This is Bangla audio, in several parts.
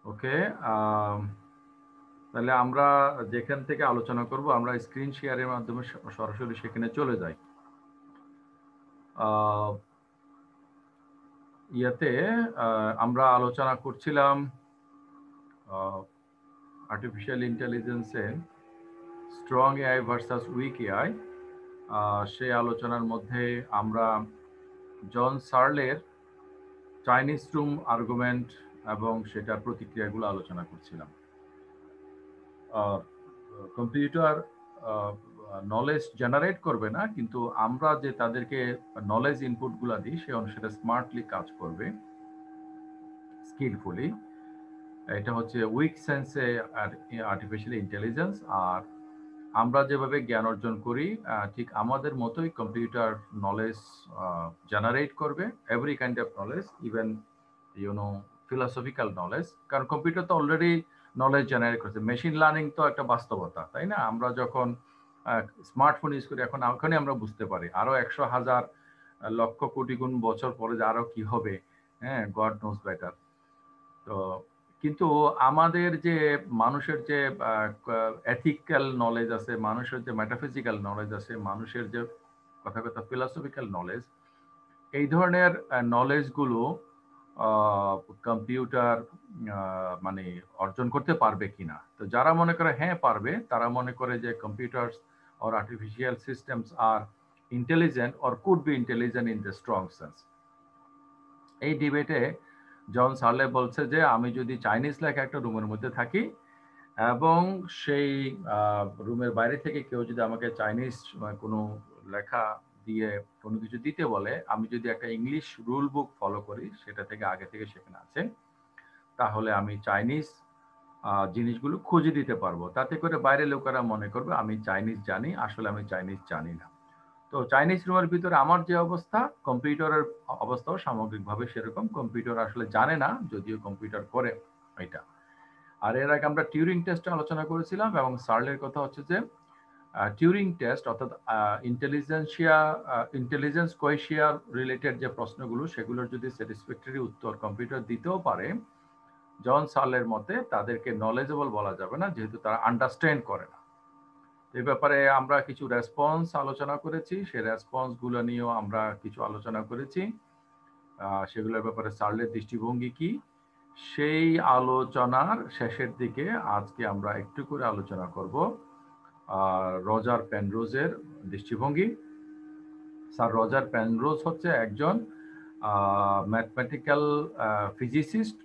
ওকে, তাহলে আমরা যেখান থেকে আলোচনা করব আমরা স্ক্রিন শেয়ারের মাধ্যমে সরাসরি সেখানে চলে যাই। ইয়াতে আমরা আলোচনা করছিলাম আর্টিফিশিয়াল ইন্টেলিজেন্সে strong AI versus weak AI. সেই আলোচনার মধ্যে আমরা জন সার্লের চাইনিজ রুম আর্গুমেন্ট এবং সেটার প্রতিক্রিয়াগুলো আলোচনা করছিলাম। কম্পিউটার নলেজ জেনারেট করবে না, কিন্তু আমরা যে তাদেরকে নলেজ ইনপুটগুলো দিই সে অনুসারে স্মার্টলি কাজ করবে, স্কিলফুলি। এটা হচ্ছে উইক সেন্সে আর্টিফিশিয়াল ইন্টেলিজেন্স। আর আমরা যেভাবে জ্ঞান অর্জন করি ঠিক আমাদের মতোই কম্পিউটার নলেজ জেনারেট করবে, every kind of knowledge, even philosophical knowledge. কারণ কম্পিউটার তো অলরেডি নলেজ জেনারেট করছে। মেশিন লার্নিং তো একটা বাস্তবতা, তাই না? আমরা যখন স্মার্টফোন ইউজ করি এখনই আমরা বুঝতে পারি, আরো 100,000 লক্ষ কোটি গুণ বছর পরে যে আরো কি হবে, হ্যাঁ, গড নোজ বেটার। তো কিন্তু আমাদের যে মানুষের যে এথিক্যাল নলেজ আছে, মানুষের যে মেটাফিজিক্যাল নলেজ আছে, মানুষের যে কথা কথা ফিলোসফিক্যাল নলেজ, এই ধরনের নলেজগুলো কম্পিউটার মানে অর্জন করতে পারবে কিনা। তো যারা মনে করে হ্যাঁ পারবে, তারা মনে করে যে কম্পিউটার্স অর আর্টিফিশিয়াল সিস্টেমস আর intelligent or could be intelligent in the strong sense. এই ডিবেটে জন সার্লে বলছে যে আমি যদি চাইনিজ লেখা একটা রুমের মধ্যে থাকি এবং সেই রুমের বাইরে থেকে কেউ যদি আমাকে চাইনিজ কোনো লেখা দিয়ে কোনো কিছু দিতে বলে, আমি যদি একটা ইংলিশ রুল বুক ফলো করি, সেটা থেকে আগে থেকে সেখানে আছে, তাহলে আমি চাইনিজ জিনিসগুলো খুঁজে দিতে পারবো। তাতে করে বাইরের লোকেরা মনে করবে আমি চাইনিজ জানি, আসলে আমি চাইনিজ জানি না। তো চাইনিজ রুমের ভিতরে আমার যে অবস্থা, কম্পিউটারের অবস্থাও সামগ্রিকভাবে সেরকম। কম্পিউটার আসলে জানে না, যদিও কম্পিউটার করে এটা। আর এর আগে আমরা টিউরিং টেস্ট আলোচনা করেছিলাম, এবং সার্লের কথা হচ্ছে যে টিউরিং টেস্ট অর্থাৎ ইন্টেলিজেন্স কোয়েশিয়ার রিলেটেড যে প্রশ্নগুলো, সেগুলোর যদি স্যাটিসফ্যাক্টরি উত্তর কম্পিউটার দিতেও পারে, জন সার্লের মতে তাদেরকে নলেজেবল বলা যাবে না, যেহেতু তারা আন্ডারস্ট্যান্ড করে না। এই ব্যাপারে আমরা কিছু রেসপন্স আলোচনা করেছি, সেই রেসপন্সগুলো নিয়েও আমরা কিছু আলোচনা করেছি। সেগুলোর ব্যাপারে সার্লের দৃষ্টিভঙ্গি কি, সেই আলোচনার শেষের দিকে আজকে আমরা একটু করে আলোচনা করব রজার পেনরোজের দৃষ্টিভঙ্গি। স্যার রজার পেনরোজ হচ্ছে একজন ম্যাথমেটিক্যাল ফিজিসিস্ট।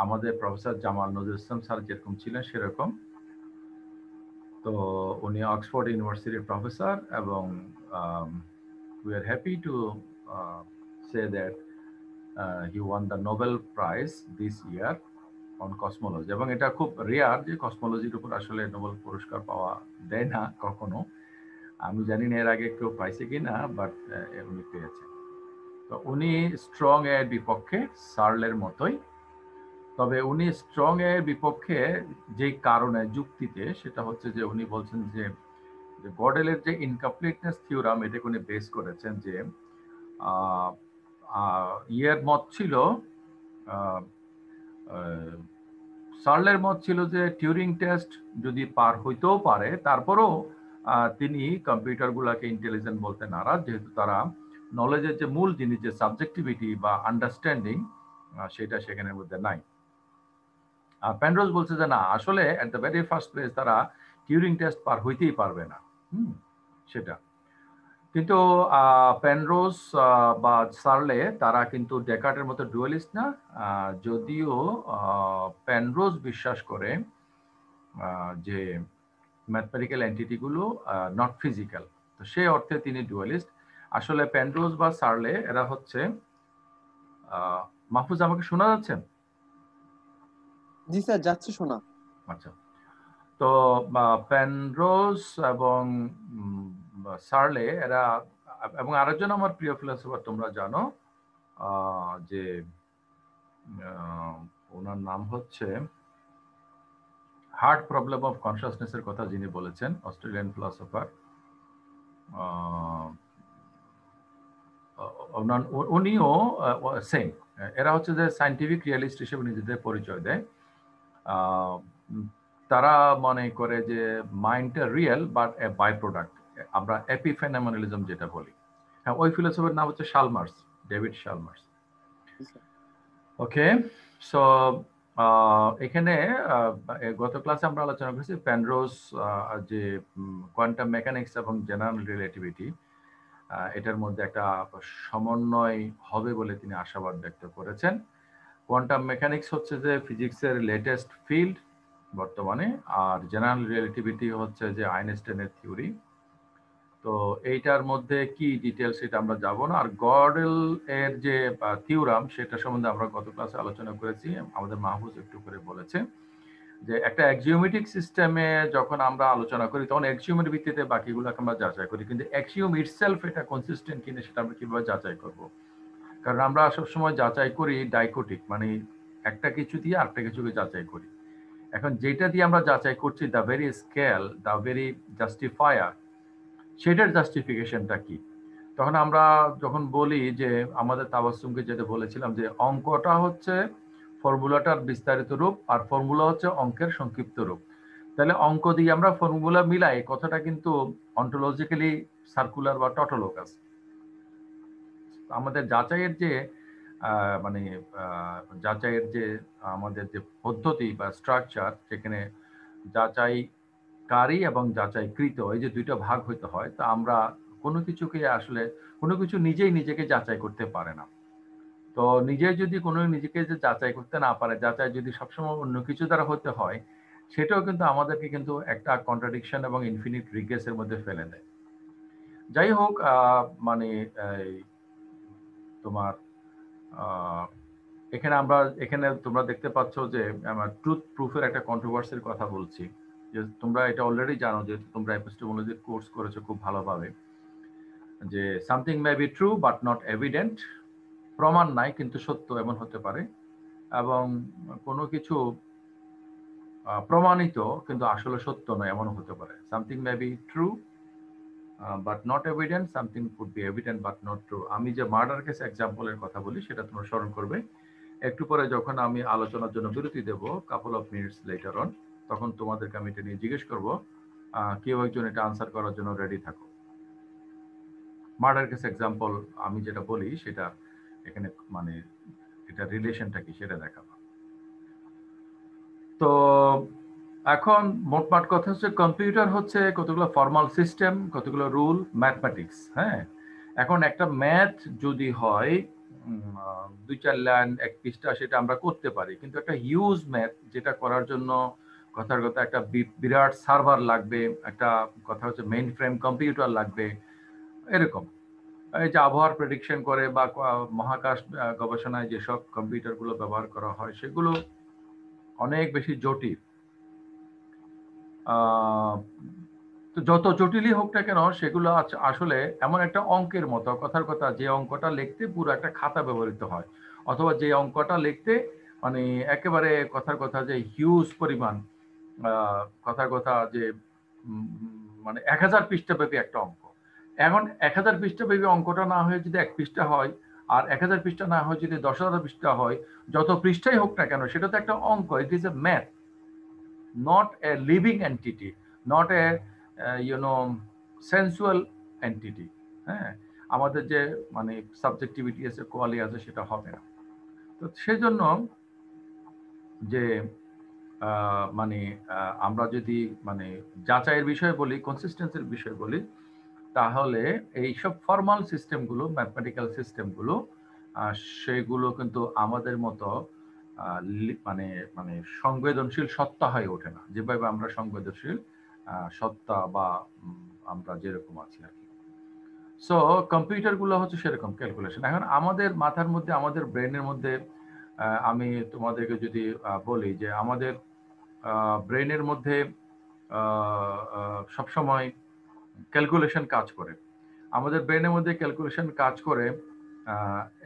আমাদের প্রফেসর জামাল নজরুল ইসলাম স্যার যেরকম ছিলেন সেরকম। তো উনি অক্সফোর্ড ইউনিভার্সিটির প্রফেসর, এবং we are happy to say that he won the Nobel Prize this year on cosmology, এবং এটা খুব রেয়ার যে কসমোলজির উপর আসলে নোবেল পুরস্কার পাওয়া দেয় না কখনো। আমি জানি না এর আগে কেউ পাইছে কিনা, বাট উনি পেয়েছেন। তো উনি স্ট্রং এর বিপক্ষে, সার্লের মতোই। তবে উনি স্ট্রং এর বিপক্ষে যে কারণে যুক্তিতে, সেটা হচ্ছে যে উনি বলছেন যে গডেলের যে ইনকমপ্লিটনেস থিওরাম, এটাকে উনি বেস করেছেন যে ইয়ের মত ছিল, সার্লের মত ছিল যে টিউরিং টেস্ট যদি পার হইতেও পারে, তারপরও তিনি কম্পিউটারগুলোকে ইন্টেলিজেন্ট বলতে নারাজ, যেহেতু তারা নলেজের যে মূল জিনিস, যে সাবজেক্টিভিটি বা আন্ডারস্ট্যান্ডিং, সেটা সেখানের মধ্যে নাই। পেনরোজ বলছে যে না, আসলে at the very first place তারা টিউরিং টেস্ট পার হইতেই পারবে না, সেটা। কিন্তু পেনরোজ বা সার্লে তারা কিন্তু ডেকার্টের মতো ডুয়ালিস্ট না। যদিও পেনরোজ বিশ্বাস করে যে ম্যাথমেটিক্যাল এন্টিটিগুলো নট ফিজিক্যাল, তো সেই অর্থে তিনি ডুয়ালিস্ট। আসলে পেনরোজ বা সার্লে এরা হচ্ছে, মাহফুজ আমাকে শোনা যাচ্ছেন? জি স্যার, যাচ্ছে শোনা। আচ্ছা, তো পেনরোজ এবং সার্লে এরা, এবং আরেকজন আমার প্রিয় ফিলোসফার তোমরা জানো, যে ওনার নাম হচ্ছে হার্ড প্রবলেম অফ কনসাসনেস এর কথা যিনি বলেছেন, অস্ট্রেলিয়ান ফিলোসফার, উনিও সেম। এরা হচ্ছে যে সায়েন্টিফিক রিয়েলিস্ট হিসেবে নিজেদের পরিচয় দেয়। তারা মনে করে যে মাইন্ডটা real but a byproduct, আমরা এপিফেনোমেনালিজম যেটা বলি। হ্যাঁ, ওই ফিলোসফারের নাম হচ্ছে শালমার্স, ডেভিড শালমার্স। ওকে, সো এখানে গত ক্লাসে আমরা আলোচনা করেছি পেনরোজ যে কোয়ান্টাম মেকানিক্স এবং জেনারেল রিলেটিভিটি, এটার মধ্যে একটা সমন্বয় হবে বলে তিনি আশাবাদ ব্যক্ত করেছেন। কোয়ান্টাম মেকানিক্স হচ্ছে যে ফিজিক্সের লেটেস্ট ফিল্ড বর্তমানে, আর জেনারেল রিলেটিভিটি হচ্ছে যে আইনস্টাইনের থিওরি। তো এইটার মধ্যে কি ডিটেলস সেটা আমরা যাব না। আর গডেল এর যে থিওরাম সেটা সম্বন্ধে আমরা গত ক্লাসে আলোচনা করেছি, আমাদের মাহফুজ একটু করে বলেছে যে একটা অ্যাক্সিওমেটিক সিস্টেমে যখন আমরা আলোচনা করি তখন অ্যাক্সিওমের ভিত্তিতে বাকিগুলোকে আমরা যাচাই করি, কিন্তু অ্যাক্সিওম ইটসেলফ এটা কনসিস্টেন্ট কিনা সেটা আমরা কিভাবে যাচাই করব? কারণ আমরা সবসময় যাচাই করি ডাইকোটিক, মানে একটা কিছু দিয়ে আরেকটা কিছুকে যাচাই করি। এখন যেটা দিয়ে আমরা যাচাই করছি the very scale, the very justifier, সেটার জাস্টিফিকেশনটা কি? তখন আমরা যখন বলি যে আমাদের তাবাসসুমকে যেটা বলেছিলাম যে অঙ্কটা হচ্ছে ফর্মুলাটার বিস্তারিত রূপ আর ফর্মুলা হচ্ছে অঙ্কের সংক্ষিপ্ত রূপ, তাহলে অঙ্ক দিয়ে আমরা ফর্মুলা মিলাই কথাটা কিন্তু অন্টোলজিক্যালি সার্কুলার বা টটোলোকাস। আমাদের যাচাইয়ের যে মানে যাচাইয়ের যে আমাদের যে পদ্ধতি বা স্ট্রাকচার, সেখানে যাচাইকারী এবং যাচাইকৃত এই যে দুইটা ভাগ হইতে হয়, তা আমরা কোনো কিছুকে আসলে কোনো কিছু নিজেই নিজেকে যাচাই করতে পারে না। তো নিজে যদি কোনো নিজেকে যে যাচাই করতে না পারে, যাচাই যদি সবসময় অন্য কিছু দ্বারা হতে হয়, সেটাও কিন্তু আমাদেরকে কিন্তু একটা কন্ট্রাডিকশন এবং ইনফিনিট রিগ্রেসের মধ্যে ফেলে দেয়। যাই হোক, মানে তোমার এখানে তোমরা দেখতে পাচ্ছ যে আমার ট্রুথ প্রুফের একটা কন্ট্রোভার্সির কথা বলছি, যে তোমরা এটা অলরেডি জানো যে তোমরা এপিস্টেমোলজির কোর্স করেছো খুব ভালোভাবে, যে something may be true but not evident, প্রমাণ নাই কিন্তু সত্য এমন হতে পারে, এবং কোনো কিছু প্রমাণিত কিন্তু আসলে সত্য নয় এমন হতে পারে। Something may be true but not evident, something could be evident but not true. আমি যে মার্ডার কেস এক্সাম্পলের কথা বলি সেটা তোমরা স্মরণ করবে একটু পরে, যখন আমি আলোচনার জন্য বিরতি দেব couple of minutes later on, তখন তোমাদেরকে আমি এটা নিয়ে জিজ্ঞেস করবো, কেউ একজন এটা আনসার করার জন্য রেডি থাকো। মার্ডার কেস এক্সাম্পল আমি যেটা বলি সেটা এখানে মানে এটা রিলেশনটা কি সেটা দেখাবো। তো এখন মোটমাট কথা হচ্ছে কম্পিউটার হচ্ছে কতগুলো ফর্মাল সিস্টেম, কতগুলো রুল, ম্যাথমেটিক্স। হ্যাঁ, এখন একটা ম্যাথ যদি হয় 2-4 লাইন 1 পৃষ্ঠা, সেটা আমরা করতে পারি, কিন্তু একটা হিউজ ম্যাথ যেটা করার জন্য কথার কথা একটা বিরাট সার্ভার লাগবে, একটা কথা হচ্ছে মেইন ফ্রেম কম্পিউটার লাগবে। এরকম এই যে আবহাওয়ার প্রেডিকশন করে বা মহাকাশ গবেষণায় যেসব কম্পিউটারগুলো ব্যবহার করা হয় সেগুলো অনেক বেশি জটিল। তো যত জটিলই হোক না কেন সেগুলো আসলে এমন একটা অঙ্কের মতো, কথার কথা যে অঙ্কটা লিখতে পুরো একটা খাতা ব্যবহৃত হয়, অথবা যে অঙ্কটা লিখতে মানে একেবারে কথার কথা যে হিউজ পরিমাণ কথার কথা যে মানে 1000 পৃষ্ঠা ব্যাপী একটা অঙ্ক। এখন 1000 পৃষ্ঠা ব্যাপী অঙ্কটা না হয়ে যদি 1 পৃষ্ঠা হয়, আর 1000 পৃষ্ঠা না হয় যদি 10,000 পৃষ্ঠা হয়, যত পৃষ্ঠাই হোক না কেন সেটা তো একটা অঙ্ক। It is a math, not a living entity, not a sensual entity। হ্যাঁ, আমাদের যে মানে সাবজেক্টিভিটি আছে, কোয়ালি আছে, সেটা হবে না। তো সেজন্য যে মানে আমরা যদি মানে যাচাইয়ের বিষয়ে বলি, কনসিস্টেন্সির বিষয়ে বলি, তাহলে এইসব ফর্মাল সিস্টেমগুলো, ম্যাথমেটিক্যাল সিস্টেমগুলো, সেগুলো কিন্তু আমাদের মতো মানে মানে সংবেদনশীল সত্তা হয়ে ওঠে না, যেভাবে আমরা সংবেদনশীল সত্তা বা আমরা যেরকম আছি আর কি। সো কম্পিউটার গুলো হচ্ছে সেরকম ক্যালকুলেশন। এখন আমাদের মাথার মধ্যে, আমাদের ব্রেনের মধ্যে, আমি তোমাদেরকে যদি বলি যে আমাদের ব্রেনের মধ্যে সবসময় ক্যালকুলেশন কাজ করে, আমাদের ব্রেনের মধ্যে ক্যালকুলেশন কাজ করে,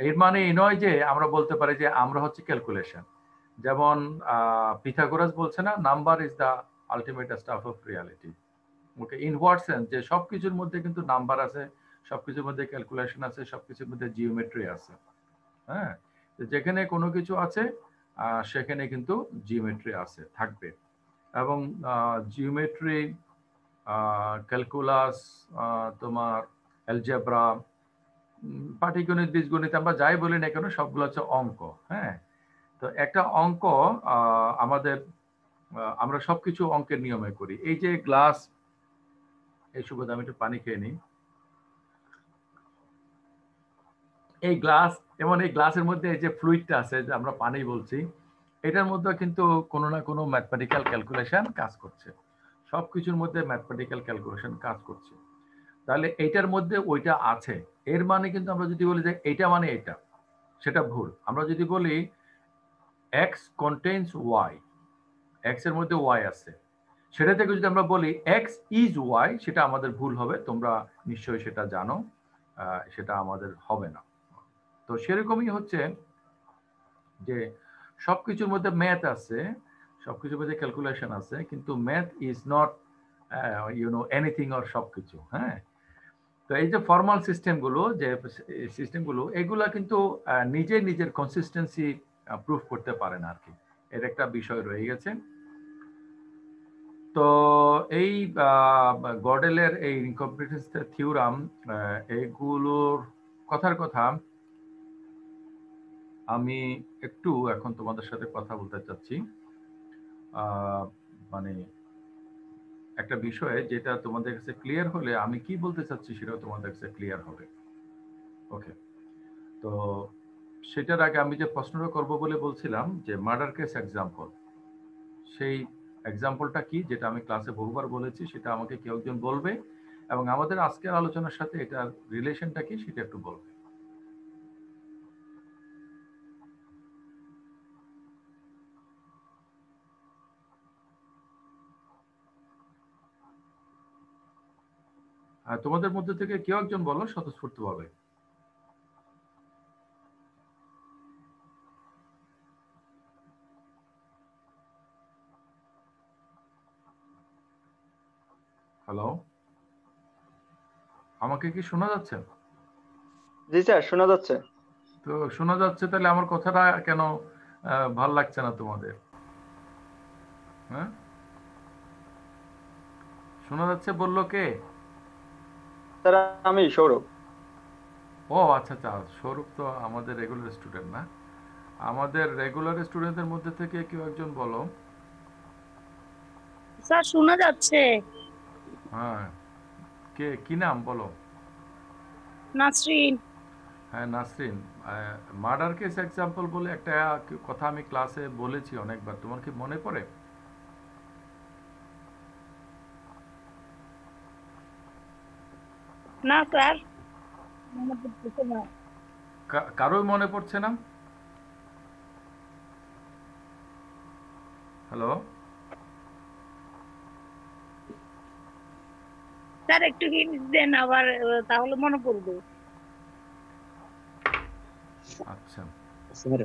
এর মানে এই নয় যে আমরা বলতে পারি যে আমরা হচ্ছে ক্যালকুলেশন। যেমন পিথাগোরাস বলছে না, number is the ultimate staff of reality. Okay, in what sense, যে সবকিছুর মধ্যে কিন্তু নাম্বার আছে, সবকিছুর মধ্যে ক্যালকুলেশন আছে, সবকিছুর মধ্যে জিওমেট্রি আছে। হ্যাঁ, যেখানে কোনো কিছু আছে সেখানে কিন্তু জিওমেট্রি আছে থাকবে, এবং জিওমেট্রি, ক্যালকুলাস, তোমার অ্যালজেব্রা, পাটিগণিত, বীজগণিত, আমরা যাই বলি না কেন সবগুলো হচ্ছে অঙ্ক। হ্যাঁ, তো একটা অঙ্ক আমাদের আমরা সবকিছু অঙ্কের নিয়মে করি। এই যে গ্লাস, এই সুবাদে আমি একটু পানি খেয়ে নিই। এই গ্লাস, এবং এই গ্লাসের মধ্যে এই যে ফ্লুইডটা আছে, যে আমরা পানি বলছি, এটার মধ্যে কিন্তু কোনো না কোনো ম্যাথমেটিক্যাল ক্যালকুলেশন কাজ করছে। সবকিছুর মধ্যে ম্যাথমেটিক্যাল ক্যালকুলেশন কাজ করছে। তাহলে এইটার মধ্যে ওইটা আছে, এর মানে কিন্তু আমরা যদি বলি যে এইটা মানে এটা, সেটা ভুল। আমরা যদি বলি এক্স কন্টেইনস ওয়াই, এক্স এর মধ্যে ওয়াই আছে, সেটা থেকে যদি আমরা বলি এক্স ইজ ওয়াই, সেটা আমাদের ভুল হবে। তোমরা নিশ্চয়ই সেটা জানো, সেটা আমাদের হবে না। তো সেরকমই হচ্ছে যে সবকিছুর মধ্যে ম্যাথ আছে, সবকিছুর মধ্যে ক্যালকুলেশন আছে, কিন্তু math is not anything or সবকিছু। হ্যাঁ, তো এই যে ফর্মাল সিস্টেমগুলো, যে সিস্টেমগুলো, এগুলা কিন্তু নিজে নিজের কনসিস্টেন্সি প্রুফ করতে পারে না আর কি, এর একটা বিষয় রয়ে গেছে। তো এই গডেলের এই ইনকমপ্লিটেন্স থিওরাম, এইগুলোর কথার কথা আমি একটু এখন তোমাদের সাথে কথা বলতে চাচ্ছি, মানে একটা বিষয়ে যেটা তোমাদের কাছে ক্লিয়ার হলে আমি কি বলতে চাচ্ছি সেটাও তোমাদের কাছে ক্লিয়ার হবে। ওকে, তো সেটার আগে আমি যে প্রশ্নটা করব বলে বলছিলাম যে মার্ডার কেস এক্সাম্পল, সেই এক্সাম্পলটা কি, যেটা আমি ক্লাসে বহুবার বলেছি, সেটা আমাকে কেউ একজন বলবে, এবং আমাদের আজকের আলোচনার সাথে এটার রিলেশনটা কি সেটা একটু বলবে। আর তোমাদের মধ্যে থেকে কেউ একজন বলো স্বতঃস্ফূর্তভাবে। হ্যালো, আমাকে কি শোনা যাচ্ছে? জি স্যার, শোনা যাচ্ছে। তো শোনা যাচ্ছে, তাহলে আমার কথাটা কেন ভাল লাগছে না তোমাদের? হ্যাঁ, শোনা যাচ্ছে বললো কে? স্যার আমি সৌরভ। ও আচ্ছা আচ্ছা, সৌরভ তো আমাদের রেগুলার স্টুডেন্ট না। আমাদের রেগুলার স্টুডেন্টদের মধ্যে থেকে কেউ একজন বলো। স্যার শোনা যাচ্ছে। হ্যাঁ, কে, কি নাম বলো? নাসরিন। হ্যাঁ নাসরিন, মার্ডার কেস এক্সাম্পল বলে একটা কথা আমি ক্লাসে বলেছি অনেকবার, তোমার কি মনে পড়ে? না স্যার, মনে পড়তেছে না। কারোই মনে পড়ছে না? হ্যালো স্যার একটু হিন্ট দেন আবার, তাহলে মনে পড়বে। আচ্ছা স্যার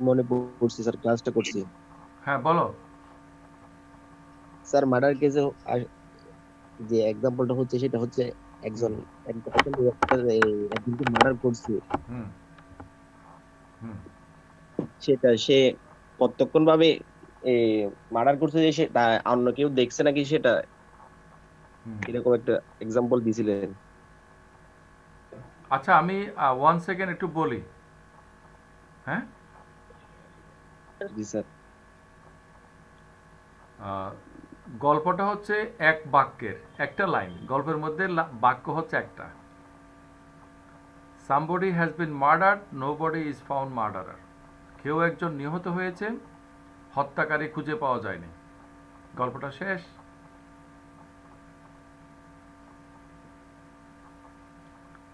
মনে পড়ছে স্যার, ক্লাসটা করছি। হ্যাঁ বলো। স্যার মার্ডার কেসে যে এক্সাম্পলটা হচ্ছে সেটা হচ্ছে একজনকে মার্ডার করছে, হুম হুম সেটা সে প্রত্যক্ষণ ভাবে মার্ডার করছে, যে সেটা অন্য কেউ দেখছে নাকি, সেটা হুম। এরকম একটা এক্সাম্পল দিছিলেন। আচ্ছা আমি 1 সেকেন্ড একটু বলি। হ্যাঁ, জি স্যার। গল্পটা হচ্ছে এক বাক্যের একটা লাইন, গল্পের মধ্যে বাক্য হচ্ছে একটা। somebody has been murdered, nobody is found murderer. কেউ একজন নিহত হয়েছে, হত্যাকারী খুঁজে পাওয়া যায়নি। গল্পটা শেষ।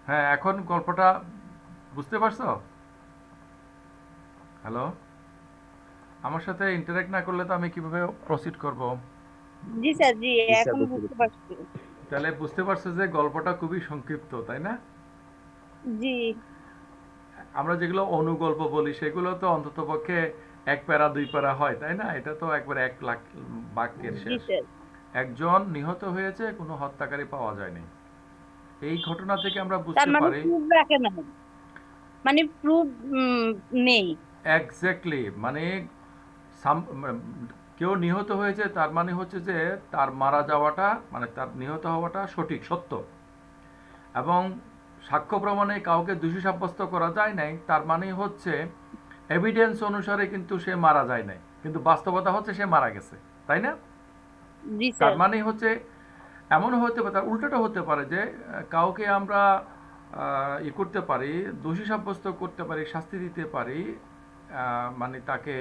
হ্যাঁ, এখন গল্পটা বুঝতে পারছো? হ্যালো, আমার সাথে ইন্টারঅ্যাক্ট না করলে তো আমি কিভাবে প্রসিড করব? জি স্যার, জি জি স্যার, এখন বুঝতে বুঝতে পারছি। পারছি। তাহলে বুঝতে পারছো যে গল্পটা খুবই সংক্ষিপ্ত, তাই না? জি আমরা যেগুলো অনুগল্প বলি সেগুলো তো অন্তত পক্ষে 1 প্যারা 2 প্যারা হয়, তাই না? এটা তো একবার 1 লাখ বাক্যের জি শেষ। স্যার। একজন নিহত হয়েছে, কোনো হত্যাকারী পাওয়া যায়নি। এই ঘটনা থেকে আমরা তার বুঝতে মানে পারি, প্রুফ রাখে না, মানে প্রুফ নেই। এক্স্যাক্টলি, মানে কেউ নিহত হয়েছে তার মানে হচ্ছে যে তার মারা যাওয়াটা মানে তার নিহত হওয়াটা সঠিক সত্য, এবং সাক্ষ্য প্রমাণে কাউকে দোষী সাব্যস্ত করা যায় নাই তার মানে হচ্ছে এভিডেন্স অনুসারে কিন্তু সে মারা যায় নাই, কিন্তু বাস্তবতা হচ্ছে সে মারা গেছে, তাই না? জি তার স্যার। মানে হচ্ছে এমন হতে পারে, তার উল্টোটা হতে পারে যে কাউকে আমরা করতে পারি, দোষী সাব্যস্ত করতে পারি, শাস্তি দিতে পারি, মানে তাকে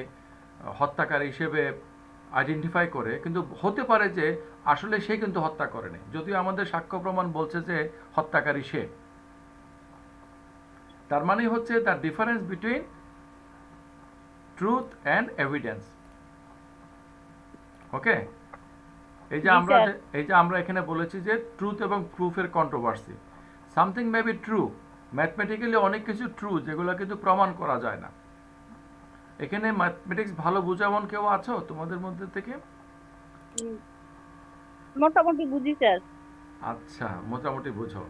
হত্যাকারী হিসেবে আইডেন্টিফাই করে, কিন্তু হতে পারে যে আসলে সে কিন্তু হত্যা করেনি, যদিও আমাদের সাক্ষ্য প্রমাণ বলছে যে হত্যাকারী সে। তার মানে হচ্ছে the difference between truth and evidence. Okay, এই যে আমরা এখানে বলেছি যে ট্রুথ এবং প্রুফের controversy. Something may be true, mathematically অনেক কিছু ট্রু যেগুলো কিন্তু প্রমাণ করা যায় না। এখানে ম্যাথমেটিক্স ভালো বুঝামন কেউ আছো তোমাদের মধ্যে থেকে? মোটামুটি বুঝি স্যার। আচ্ছা, মোটামুটি বুঝো।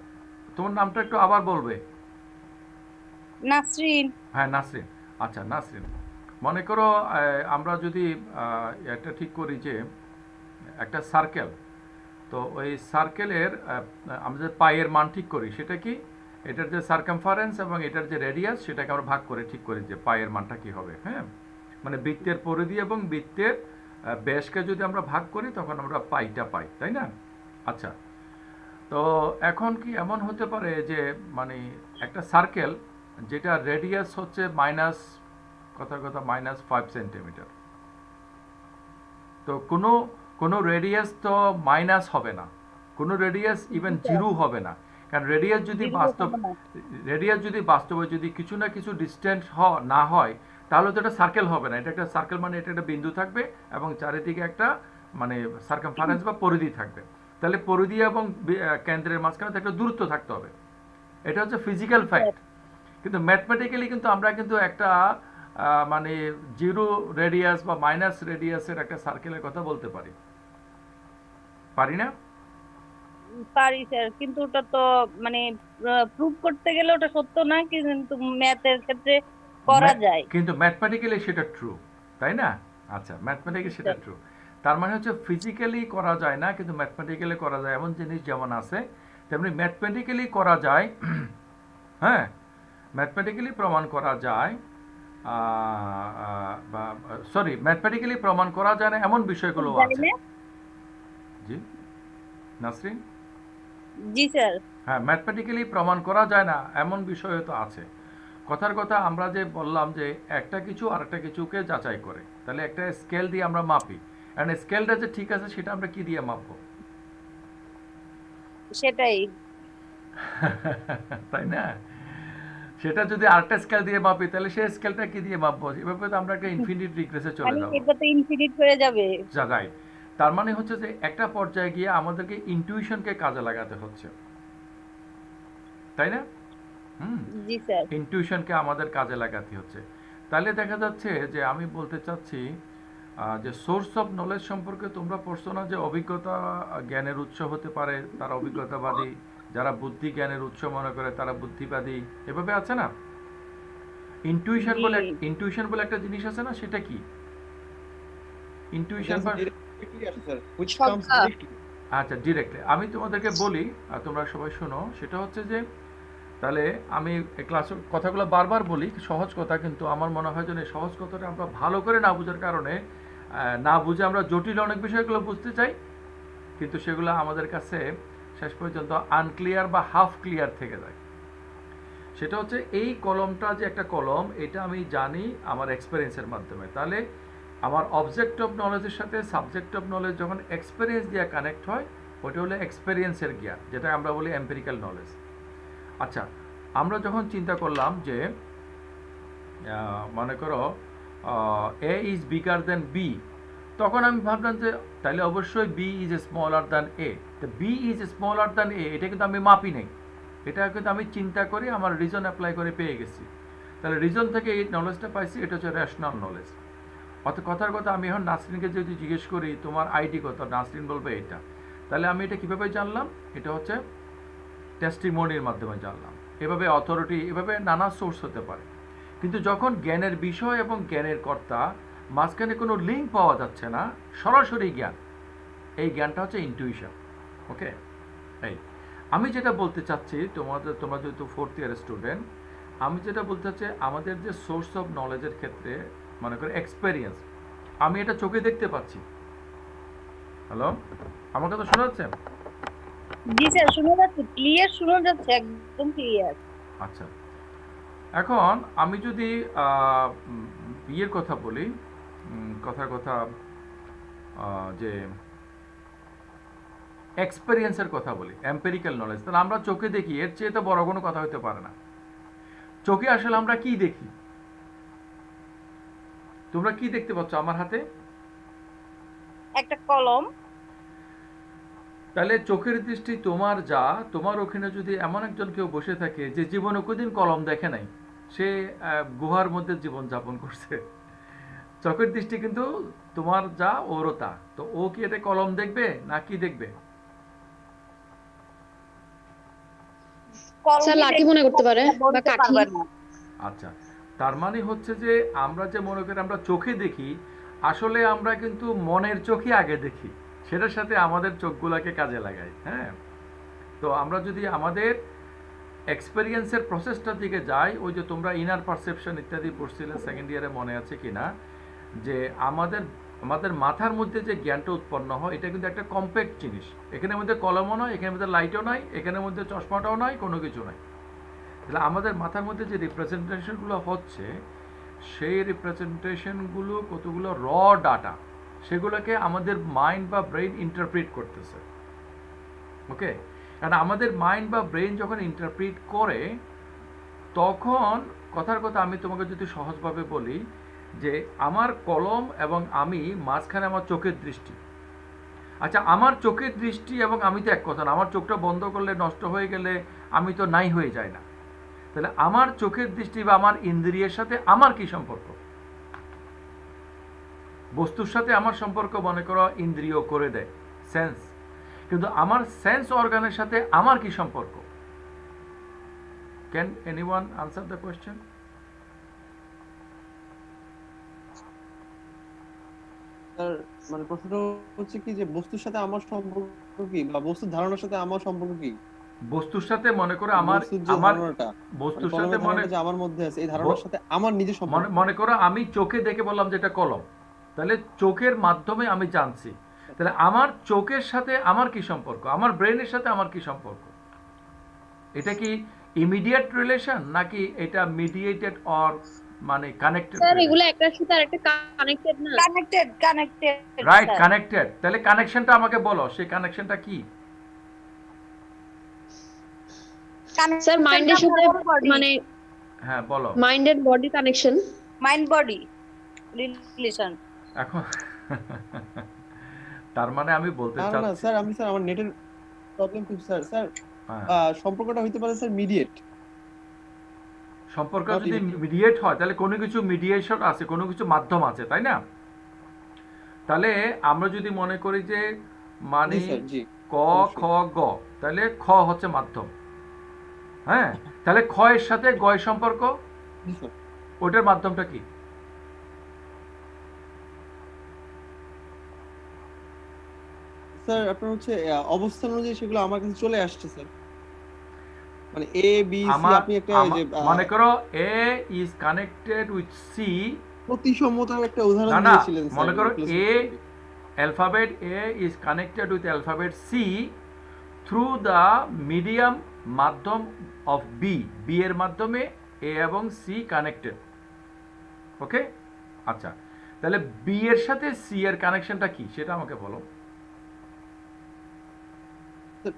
তোমার নামটা একটু আবার বলবে? নাসরিন। হ্যাঁ, নাসরিন। আচ্ছা, নাসরিন, মনে করো আমরা যদি এটা ঠিক করি যে একটা সার্কেল, তো ওই সার্কেলের আমরা যে পায়ের মান ঠিক করি সেটা কি, এটার যে সার্কামফারেন্স এবং এটার যে রেডিয়াস সেটাকে আমরা ভাগ করে ঠিক করি যে পায়ের মানটা কি হবে। হ্যাঁ, মানে বৃত্তের পরিধি এবং বৃত্তের ব্যাসকে যদি আমরা ভাগ করি তখন আমরা পাইটা পাই, তাই না? আচ্ছা, তো এখন কি এমন হতে পারে যে মানে একটা সার্কেল যেটা রেডিয়াস হচ্ছে -5 সেন্টিমিটার, তো কোনো রেডিয়াস তো মাইনাস হবে না, কোনো রেডিয়াস ইভেন জিরো হবে না, কারণ রেডিয়াস যদি বাস্তবে যদি কিছু না কিছু ডিস্টেন্স না হয় তাহলে তো এটা সার্কেল হবে না। এটা একটা সার্কেল মানে এটা একটা বিন্দু থাকবে এবং চারিদিকে একটা মানে সার্কামফারেন্স বা পরিধি থাকবে, তাহলে পরিধি এবং কেন্দ্রের মাঝখানে একটা দূরত্ব থাকতে হবে। এটা হচ্ছে ফিজিক্যাল ফ্যাক্ট। কিন্তু ম্যাথমেটিক্যালি কিন্তু আমরা কিন্তু একটা মানে জিরো রেডিয়াস বা মাইনাস রেডিয়াসের একটা সার্কেলের কথা বলতে পারি না? পারি স্যার, কিন্তু ওটা তো মানে প্রুভ করতে গেলে ওটা সত্য না, কিন্তু ম্যাথের ক্ষেত্রে করা যায়। কিন্তু ম্যাথমেটিক্যালি সেটা ট্রু, তাই না? আচ্ছা, ম্যাথমেটিক্যালি সেটা ট্রু। তার মানে হচ্ছে ফিজিক্যালি করা যায় না কিন্তু ম্যাথমেটিক্যালি করা যায়, এমন জিনিস যেমন আছে তেমনি ম্যাথমেটিক্যালি করা যায়। হ্যাঁ, ম্যাথমেটিক্যালি প্রমাণ করা যায়, সরি, ম্যাথমেটিক্যালি প্রমাণ করা যায় না এমন বিষয়গুলো আছে। জি নাসরিন? জি স্যার। হ্যাঁ, ম্যাথমেটিক্যালি প্রমাণ করা যায় না এমন বিষয় তো আছে। কথার কথা আমরা যে বললাম যে একটা কিছু আরেকটা কিছুকে যাচাই করে, তাহলে একটা স্কেল দিয়ে আমরা মাপি, আর স্কেলটা যে ঠিক আছে সেটা আমরা কি দিয়ে মাপবো? সেটাই। তাই না? সেটা যদি আরেকটা স্কেল দিয়ে মাপি তাহলে সেই স্কেলটা কি দিয়ে মাপবো? এভাবে তো আমরা একটা ইনফিনিট রিগ্রেসে চলে যাব। এটা তো ইনফিনিট হয়ে যাবে। রাইট। তার মানে হচ্ছে যে একটা পর্যায়ে গিয়ে আমাদেরকে ইনটিউশনকে কাজে লাগাতে হচ্ছে, তাই না? জি স্যার। ইনটিউশনকে আমাদের কাজে লাগাতে হচ্ছে। তাহলে দেখা যাচ্ছে যে আমি বলতে চাচ্ছি যে সোর্স অফ নলেজ সম্পর্কে তোমরা পড়ছো না যে অভিজ্ঞতা জ্ঞানের উৎস হতে পারে, তারা অভিজ্ঞতাবাদী, যারা বুদ্ধি জ্ঞানের উৎস মনে করে তারা বুদ্ধিবাদী, এভাবে আছে না? ইনটিউশন বলে একটা জিনিস আছে না, সেটা কি? ইনটিউশন বা আচ্ছা, ডিরেক্টলি আমি তোমাদেরকে বলি আর তোমরা সবাই শোনো। সেটা হচ্ছে যে তাহলে আমি ক্লাসের কথাগুলো বারবার বলি, সহজ কথা, কিন্তু আমার মনে হয় যে সহজ কথাটা আমরা ভালো করে না বোঝার কারণে না বুঝে আমরা জটিল অনেক বিষয়গুলো বুঝতে চাই, কিন্তু সেগুলো আমাদের কাছে শেষ পর্যন্ত আনক্লিয়ার বা হাফ ক্লিয়ার থেকে যায়। সেটা হচ্ছে এই কলমটা যে একটা কলম, এটা আমি জানি আমার এক্সপেরিয়েন্সের মাধ্যমে। তাহলে আমার অবজেক্ট অফ নলেজের সাথে সাবজেক্ট অফ নলেজ যখন এক্সপেরিয়েন্স দিয়ে কানেক্ট হয়, ওটা হলো এক্সপেরিয়েন্সের জ্ঞান, যেটা আমরা বলি এম্পিরিক্যাল নলেজ। আচ্ছা, আমরা যখন চিন্তা করলাম যে মনে করো A is bigger then B, তখন আমি ভাবলাম যে তাহলে অবশ্যই B is smaller than a. তো B is smaller than a, এটা কিন্তু আমি মাপি নেই, এটা কিন্তু আমি চিন্তা করে আমার রিজন অ্যাপ্লাই করে পেয়ে গেছি। তাহলে রিজন থেকে এই নলেজটা পাইছি, এটা হচ্ছে রেশনাল নলেজ। অর্থাৎ কথার কথা আমি এখন নাসরিনকে যদি জিজ্ঞেস করি তোমার আইডি কত, নাসরিন বলবে এটা, তাহলে আমি এটা কীভাবে জানলাম? এটা হচ্ছে টেস্টিমনির মাধ্যমে জানলাম। এভাবে অথরিটি, এভাবে নানা সোর্স হতে পারে। কিন্তু যখন জ্ঞানের বিষয় এবং জ্ঞানের কর্তা মাঝখানে কোনো লিঙ্ক পাওয়া যাচ্ছে না, সরাসরি জ্ঞান, এই জ্ঞানটা হচ্ছে ইনটুইশন। ওকে, এই আমি যেটা বলতে চাচ্ছি, তোমরা যেহেতু 4th ইয়ার স্টুডেন্ট, আমি যেটা বলতে চাচ্ছি আমাদের যে সোর্স অফ নলেজের ক্ষেত্রে মনে করে এক্সপেরিয়েন্স, আমি এটা চোখে দেখতে পাচ্ছি। হ্যালো, আমার কথা শোনা যাচ্ছে? জি স্যার, শোনা যাচ্ছে, ক্লিয়ার শোনা যাচ্ছে, একদম ক্লিয়ার। আচ্ছা, এখন আমি যদি ইয়ের কথা বলি, কথার কথা যে এক্সপেরিয়েন্সের কথা বলি, এম্পেরিক্যাল নলেজ, তাহলে আমরা চোখে দেখি, এর চেয়ে তো বড় কোনো কথা হতে পারে না। চোখে আসলে আমরা কি দেখি? তোমরা কি দেখতে পাচ্ছ আমার হাতে? একটা কলম। তাহলে চোখের দৃষ্টি তোমার যা, তোমার ওখানে যদি এমন একজন কেউ বসে থাকে যে জীবনে কোনদিন কলম দেখে নাই, সে গুহার মধ্যে জীবন যাপন করছে, চোখের দৃষ্টি কিন্তু তোমার যা ওরও তা, তো ও কি এটা কলম দেখবে না কি দেখবে? স্যার লাঠি মনে করতে পারে বা কাঠি। আচ্ছা, তার মানে হচ্ছে যে আমরা যে মনে করি আমরা চোখে দেখি, আসলে আমরা কিন্তু মনের চোখে আগে দেখি, সেটার সাথে আমাদের চোখগুলোকে কাজে লাগাই। হ্যাঁ, তো আমরা যদি আমাদের এক্সপেরিয়েন্সের প্রসেসটার দিকে যাই, ওই যে তোমরা ইনার পারসেপশন ইত্যাদি পড়ছিলে সেকেন্ড ইয়ারে, মনে আছে কিনা, যে আমাদের মাথার মধ্যে যে জ্ঞানটা উৎপন্ন হয় এটা কিন্তু একটা কম্প্যাক্ট জিনিস। এখানের মধ্যে কলমও নয়, এখানের মধ্যে লাইটও নাই, এখানের মধ্যে চশমাটাও নাই, কোনো কিছু নাই। তাহলে আমাদের মাথার মধ্যে যে রিপ্রেজেন্টেশনগুলো হচ্ছে, সেই রিপ্রেজেন্টেশনগুলো কতগুলো র ডাটা, সেগুলোকে আমাদের মাইন্ড বা ব্রেইন ইন্টারপ্রিট করতেছে। ওকে, কারণ আমাদের মাইন্ড বা ব্রেইন যখন ইন্টারপ্রিট করে, তখন কথার কথা আমি তোমাকে যদি সহজভাবে বলি যে আমার কলম এবং আমি মাঝখানে আমার চোখের দৃষ্টি। আচ্ছা, আমার চোখের দৃষ্টি এবং আমি তো এক কথা না, আমার চোখটা বন্ধ করলে, নষ্ট হয়ে গেলে আমি তো নাই হয়ে যায় না। তাহলে আমার চোখের দৃষ্টি বা আমার ইন্দ্রিয়ের সাথে আমার কি সম্পর্ক? বস্তুর সাথে আমার সম্পর্ক মনে করো ইন্দ্রিয় করে দেয়, সেন্স, কিন্তু আমার সেন্স অর্গানের সাথে আমার কি সম্পর্ক? Can anyone answer the question? Sir মানে প্রশ্নটা হচ্ছে কি যে বস্তুর সাথে আমার সম্পর্ক কি, বা বস্তুর ধারণার সাথে আমার সম্পর্ক কি? বস্তুর সাথে মনে করো আমার বস্তুর যে আমার ধারণাটা, বস্তুর কলমের সাথে মনে ধারণাটা যে আমার মধ্যে আছে, এই ধারণার সাথে আমার নিজের সম্পর্ক। মনে করো আমি চোখে দেখে বললাম যে এটা কলম, তাহলে চোখের মাধ্যমে আমি জানছি, তাহলে আমার চোখের সাথে আমার কি সম্পর্ক? আমার ব্রেনের সাথে আমার কি সম্পর্ক? এটা কি ইমিডিয়েট রিলেশন নাকি এটা মিডিয়েটেড অর মানে কানেক্টেড? স্যার এগুলো একটার সাথে আরেকটা কানেক্টেড না? Connected right, connected. তাহলে কানেকশনটা আমাকে বলো, সেই কানেকশনটা কি? স্যার মাইন্ডের সাথে মানে, হ্যাঁ বলো। Mind and body connection, mind body relation. এখন তার মানে আমি বলতে না চাচ্ছি, স্যার, আমার নেটের প্রবলেম খুব স্যার। সম্পর্কটা হইতে পারে স্যার মিডিয়েট। সম্পর্ক যদি মিডিয়েট হয় তাহলে কোনো কিছু মিডিয়েশন আছে, কোনো কিছু মাধ্যম আছে, তাই না? তাহলে আমরা যদি মনে করি যে মানে ক খ গ, তাহলে খ হচ্ছে মাধ্যম। হ্যাঁ, তাহলে খ এর সাথে গ এর সম্পর্ক, ওটার মাধ্যমটা কি? স্যার আপনার হচ্ছে অবস্থান অনুযায়ী সেগুলো আমার কাছে চলে আসছে স্যার। মানে এ বি সি, আপনি একটা যে মনে করো A is connected with C, প্রতিসমতার একটা উদাহরণ দিয়েছিলেন স্যার। মনে করো A alphabet A is connected with alphabet C through the medium মাধ্যম অফ বি, বি এর মাধ্যমে এ এবং সি কানেক্টেড। ওকে, আচ্ছা, তাহলে বি এর সাথে সি এর কানেকশনটা কি সেটা আমাকে বলো।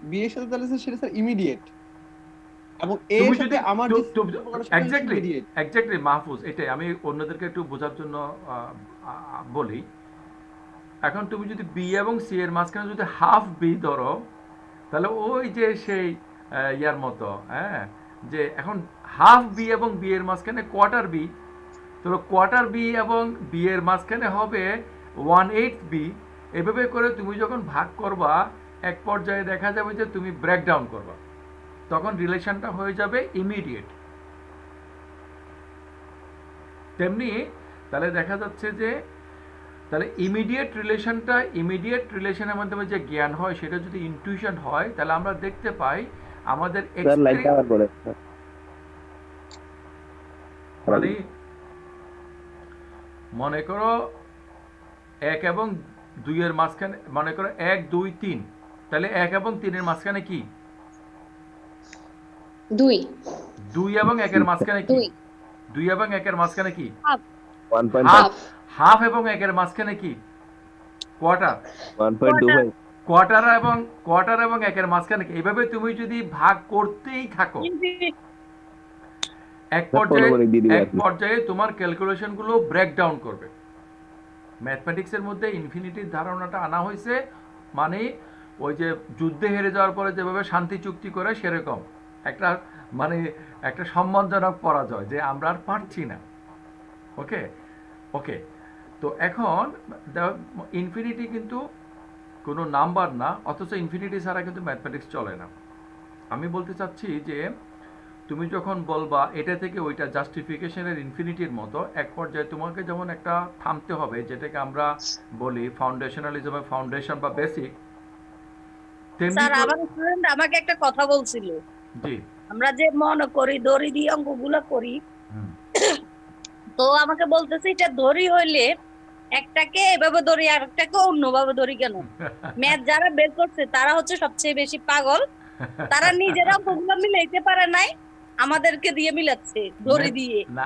বি এর সাথে তাহলে সেটা স্যার ইমিডিয়েট, এবং এ এর সাথে আমার যে এক্স্যাক্টলি মাহফুজ, এটাই আমি অন্যদেরকে একটু বোঝার জন্য বলি। এখন তুমি যদি বি এবং সি এর মাঝখানে যদি হাফ বি ধরো, তাহলে ওই যে সেই ইয়ার মতো, হ্যাঁ, যে এখন হাফ বি এবং বি এর মাঝখানে কোয়ার্টার বি, তাহলে কোয়ার্টার বি এবং বি এর মাঝখানে হবে 1/8 বি। এভাবে করে তুমি যখন ভাগ করবা, এক পর্যায়ে দেখা যাবে যে তুমি ব্রেকডাউন করবা, তখন রিলেশনটা হয়ে যাবে ইমিডিয়েট। তেমনি তাহলে দেখা যাচ্ছে যে তাহলে ইমিডিয়েট রিলেশনের মাধ্যমে যে জ্ঞান হয় সেটা যদি ইনটিউশন হয়, তাহলে আমরা দেখতে পাই আমাদের মানে মনে করো 1 এবং 2 এর মাঝখানে, মনে করো 1 2 3, তাহলে 1 এবং 3 এর মাঝখানে কি? 2 এবং 1 এর মাঝখানে কি? 2 এবং 1 এর মাঝখানে কি? হাফ এবং 1 এর মাঝখানে কি? কোয়ার্টার। 1.25 কোয়ার্টার এবং 1 এর মাঝখানে কি? এইভাবে তুমি যদি ভাগ করতেই থাকো, এক পর্যায়ে তোমার ক্যালকুলেশন গুলো ব্রেকডাউন করবে। ম্যাথমেটিক্সের মধ্যে ইনফিনিটির ধারণাটা আনা হয়েছে, মানে ওই যে যুদ্ধে হেরে যাওয়ার পরে যেভাবে শান্তি চুক্তি করে সেরকম একটা, মানে একটা সম্মানজনক পরাজয়, যে আমরা আর পারছি না। ওকে ওকে, তো এখন ইনফিনিটি কিন্তু কোনো নাম্বার না, অথচ ইনফিনিটি ছাড়া কিন্তু ম্যাথমেটিক্স চলে না। আমি বলতে চাচ্ছি যে তুমি যখন বলবা এটা থেকে ওইটা জাস্টিফিকেশনের ইনফিনিটির মতো, এক পর্যায়ে তোমাকে যেমন একটা থামতে হবে, যেটাকে আমরা বলি ফাউন্ডেশনালিজমের ফাউন্ডেশন বা বেসিক। স্যার আমার স্টুডেন্ট আমাকে একটা কথা বলছিল, জি আমরা যে মনে করি দড়ি দিয়ে অঙ্কগুলো করি, তো আমাকে বলতেছে এটা দড়ি হইলে একটাকে এভাবে দড়ি আর একটাকে অন্যভাবে দড়ি কেন? ম্যাথ যারা বের করছে তারা হচ্ছে সবচেয়ে বেশি পাগল, তারা নিজেরা অঙ্কগুলো মিলাইতে পারে নাই, আমাদেরকে দিয়ে মিলাচ্ছে দড়ি দিয়ে। না,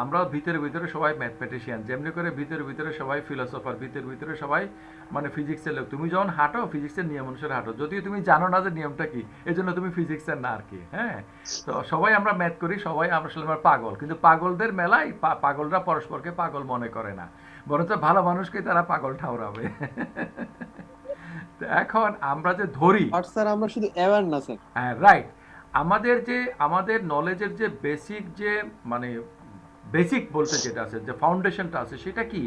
আমরা ভিতরে সবাই ম্যাথমেটিশিয়ান, যেমনি করে ভিতরে সবাই ফিলোসফার, ভিতরে সবাই মানে ফিজিক্সের লোক। তুমি যখন হাঁটো ফিজিক্সের নিয়ম অনুসারে হাঁটো, যদিও তুমি জানো না যে নিয়মটা কি, এই জন্য তুমি ফিজিক্সের না আর কি। হ্যাঁ, তো সবাই আমরা ম্যাথ করি, সবাই আমরা আসলে পাগল, কিন্তু পাগলদের মেলায় পাগলরা পরস্পরকে পাগল মনে করে না, বরঞ্চ ভালো মানুষকে তারা পাগল ঠাউরাবে। এখন আমরা যে ধরি, স্যার আমরা শুধু অ্যাওয়ার না স্যার। হ্যাঁ রাইট, আমাদের নলেজের যে বেসিক, যে মানে বেসিক বলতে যেটা আছে, যে ফাউন্ডেশনটা আছে, সেটা কি,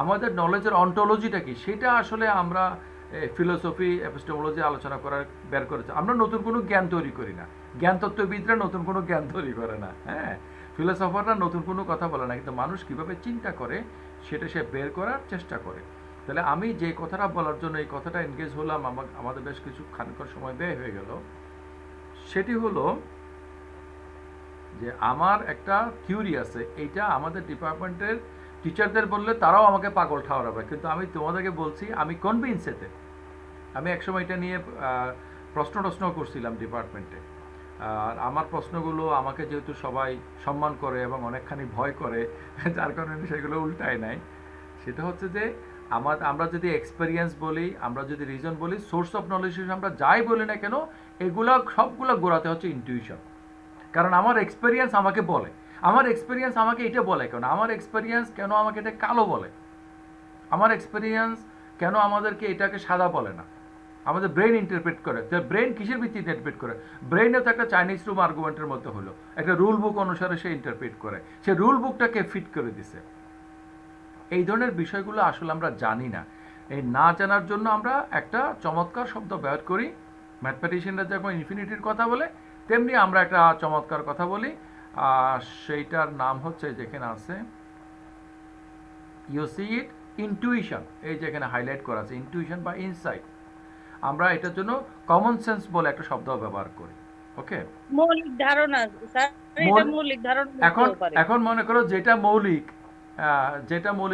আমাদের নলেজের অন্টোলজিটা কি, সেটা আসলে আমরা ফিলোসফি এপিস্টেমোলজি আলোচনা করার বের করেছি। আমরা নতুন কোনো জ্ঞান তৈরি করি না, জ্ঞানতত্ত্ববিদরা নতুন কোনো জ্ঞান তৈরি করে না, হ্যাঁ, ফিলোসফাররা নতুন কোনো কথা বলে না, কিন্তু মানুষ কিভাবে চিন্তা করে সেটা সে বের করার চেষ্টা করে। তাহলে আমি যে কথাটা বলার জন্য এই কথাটা এনগেজ হলাম, আমাদের বেশ কিছু খানিকর সময় ব্যয় হয়ে গেল, সেটি হলো যে আমার একটা থিওরি আছে, এইটা আমাদের ডিপার্টমেন্টের টিচারদের বললে তারাও আমাকে পাগল ঠাওরাবে, কিন্তু আমি তোমাদেরকে বলছি আমি কনভিন্স এতে। আমি একসময় এটা নিয়ে প্রশ্ন করছিলাম ডিপার্টমেন্টে, আর আমার প্রশ্নগুলো আমাকে যেহেতু সবাই সম্মান করে এবং অনেকখানি ভয় করে, যার কারণে সেগুলো উল্টায় নাই। সেটা হচ্ছে যে আমরা যদি এক্সপেরিয়েন্স বলি, আমরা যদি রিজন বলি, সোর্স অফ নলেজ আমরা যাই বলি না কেন, এগুলো সবগুলো গোড়াতে হচ্ছে ইনটিউশন। কারণ আমার এক্সপেরিয়েন্স আমাকে বলে, আমার এক্সপেরিয়েন্স আমাকে এটা বলে কেন, আমার এক্সপেরিয়েন্স কেন আমাকে এটা কালো বলে, আমার এক্সপেরিয়েন্স কেন আমাদেরকে এটাকে সাদা বলে না, আমাদের ব্রেন ইন্টারপ্রেট করে। ব্রেন কিসের ভিত্তিতে ইন্টারপ্রেট করে? ব্রেনও তো একটা চাইনিজ রুম আর্গুমেন্টের মধ্যে হলো, একটা রুল বুক অনুসারে সে ইন্টারপ্রেট করে, সে রুল বুকটাকে ফিট করে দিছে। এই ধরনের বিষয়গুলো আসলে আমরা জানি না, এই না জানার জন্য আমরা একটা চমৎকার শব্দ ব্যবহার করি। ম্যাথমেটিশিয়ানরা যখন ইনফিনিটির কথা বলে, তেমনি আমরা একটা চমৎকার কথা বলি, সেইটার নাম হচ্ছে, যেখানে আছে ইউ সি ইট, ইনটুইশন। এই যেখানে হাইলাইট করা আছে ইনটুইশন বা ইনসাইট, আমরা এটার জন্য কমন সেন্স বলে একটা শব্দ ব্যবহার করি। ওকে, মৌলিক ধারণা স্যার, এটা মৌলিক ধারণা। এখন মনে করো যেটা মৌলিক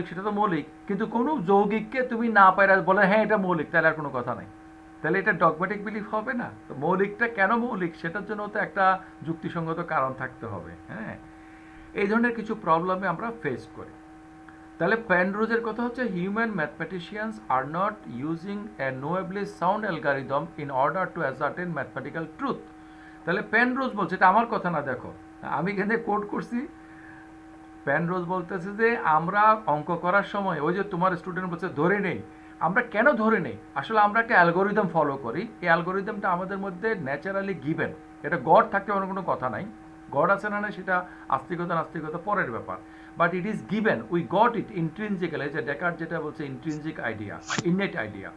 সেটা তো মৌলিক, কিন্তু কোনো যৌগিককে তুমি না পাইরা বলে হ্যাঁ এটা মৌলিক, তাহলে আর কোনো কথা নাই, তাহলে এটা ডগমেটিক বিলিফ হবে না। তো মৌলিকটা কেন মৌলিক, সেটার জন্য তো একটা যুক্তিসঙ্গত কারণ থাকতে হবে। হ্যাঁ, এই ধরনের কিছু প্রবলেমে আমরা ফেস করি। তাহলে পেনরোজের কথা হচ্ছে, human mathematicians are not using a knowably sound algorithm in order to ascertain mathematical truth. তাহলে পেনরোজ বলছে, এটা আমার কথা না, দেখো আমি এখানে কোট করছি, পেনরোজ বলতেছে যে আমরা অঙ্ক করার সময়, ওই যে তোমার স্টুডেন্ট বলছে ধরে নেই, আমরা কেন ধরে নেই, আসলে আমরা একটা অ্যালগোরিদম ফলো করি, এই অ্যালগোরিদমটা আমাদের মধ্যে ন্যাচারালি গিভেন, এটা গড থাকতে অন্য কোনো কথা নাই, গড আছে না সেটা আস্তিকতা নাস্তিকতা পরের ব্যাপার, but it is given, we got it intrinsically, যে ডেকার্ট যেটা বলছে ইন্ট্রিনজিক আইডিয়া, ইননেট আইডিয়া।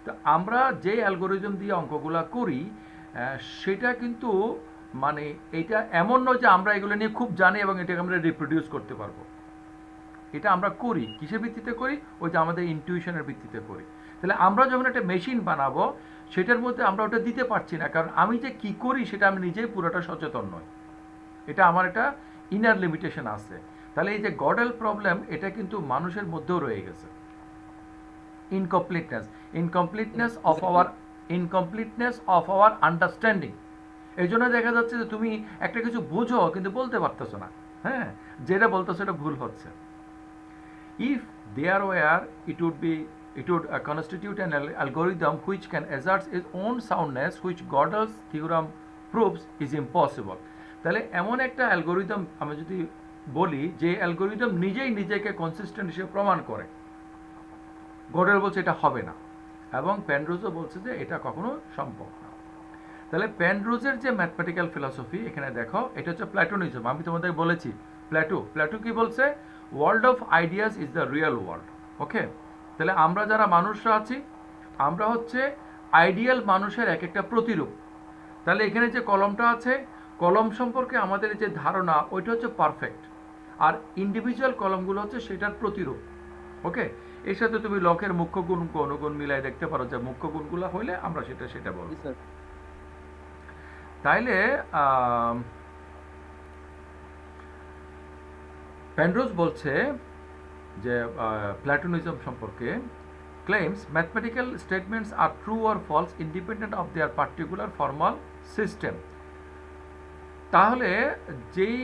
তো আমরা যে অ্যালগোরিদম দিয়ে অঙ্কগুলা করি, সেটা কিন্তু মানে এটা এমন নয় যে আমরা এগুলো নিয়ে খুব জানি এবং এটাকে আমরা রিপ্রোডিউস করতে পারবো। এটা আমরা করি কিসের ভিত্তিতে করি? ওই যে আমাদের ইনটিউশনের ভিত্তিতে করি। তাহলে আমরা যখন একটা মেশিন বানাবো সেটার মধ্যে আমরা ওটা দিতে পারছি না, কারণ আমি যে কি করি সেটা আমি নিজেই পুরোটা সচেতন নই, এটা আমার একটা ইনার লিমিটেশন আছে। তাহলে এই যে গডেল প্রবলেম এটা কিন্তু মানুষের মধ্যেও রয়ে গেছে। Incompleteness of our understanding. এই জন্য দেখা যাচ্ছে যে তুমি একটা কিছু বুঝো কিন্তু বলতে পারতেছো না, হ্যাঁ, যেটা বলতেছো এটা ভুল হচ্ছে। If there were it would constitute an algorithm which can assert its own soundness, which Gödel's theorem proves is impossible. তাহলে এমন একটা অ্যালগোরিদম আমি যদি বলি যে অ্যালগোরিদম নিজেই নিজেকে কনসিস্টেন্ট হিসেবে প্রমাণ করে, গডেল বলছে এটা হবে না, এবং পেনরোজও বলছে যে এটা কখনো সম্ভব না। তাহলে পেনরোজের যে ম্যাথমেটিক্যাল ফিলসফি এখানে দেখো, এটা হচ্ছে প্ল্যাটোনিজম। আমি তোমাদের বলেছি প্ল্যাটো কি বলছে? World of ideas is the real world. Okay, তাহলে আমরা যারা মানুষরা আছি আমরা হচ্ছে আইডিয়াল মানুষের এক একটা প্রতিরূপ। তাহলে এখানে যে কলমটা আছে, কলম সম্পর্কে আমাদের যে ধারণা ওইটা হচ্ছে পারফেক্ট, আর ইন্ডিভিজুয়াল কলমগুলো হচ্ছে সেটার প্রতিরূপ। ওকে, এর সাথে তুমি লকের মুখ্য গুণ অনুগুণ মিলাই দেখতে পারো যে মুখ্য গুণগুলো হইলে আমরা সেটা বলবো। তাইলে পেনরোজ বলছে যে প্ল্যাটোনিজম সম্পর্কে, claims mathematical statements are true or false independent of their particular formal system. তাহলে যেই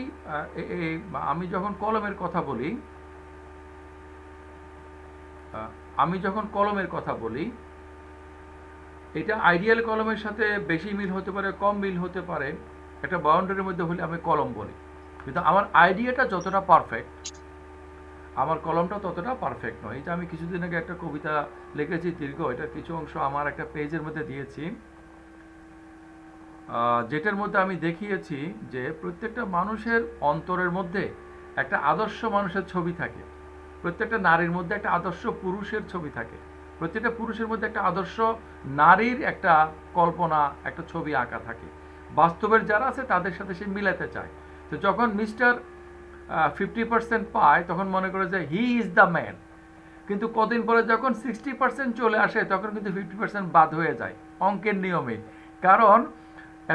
আমি যখন কলমের কথা বলি এটা আইডিয়াল কলমের সাথে বেশি মিল হতে পারে, কম মিল হতে পারে, একটা বাউন্ডারির মধ্যে হলে আমি কলম বলি। কিন্তু আমার আইডিয়াটা যতটা পারফেক্ট আমার কলমটা ততটা পারফেক্ট নয়। এটা আমি কিছুদিন আগে একটা কবিতা লিখেছি দীর্ঘ, এটা কিছু অংশ আমার একটা পেজের মধ্যে দিয়েছি, যেটার মধ্যে আমি দেখিয়েছি যে প্রত্যেকটা মানুষের অন্তরের মধ্যে একটা আদর্শ মানুষের ছবি থাকে, প্রত্যেকটা নারীর মধ্যে একটা আদর্শ পুরুষের ছবি থাকে, প্রত্যেকটা পুরুষের মধ্যে একটা আদর্শ নারীর একটা কল্পনা, একটা ছবি আঁকা থাকে। বাস্তবের যারা আছে তাদের সাথে সে মিলাতে চায়। তো যখন মিস্টার 50% পায় তখন মনে করে যে হি ইজ দ্য ম্যান, কিন্তু কদিন পরে যখন 60% চলে আসে তখন কিন্তু 50% বাদ হয়ে যায় অঙ্কের নিয়মে। কারণ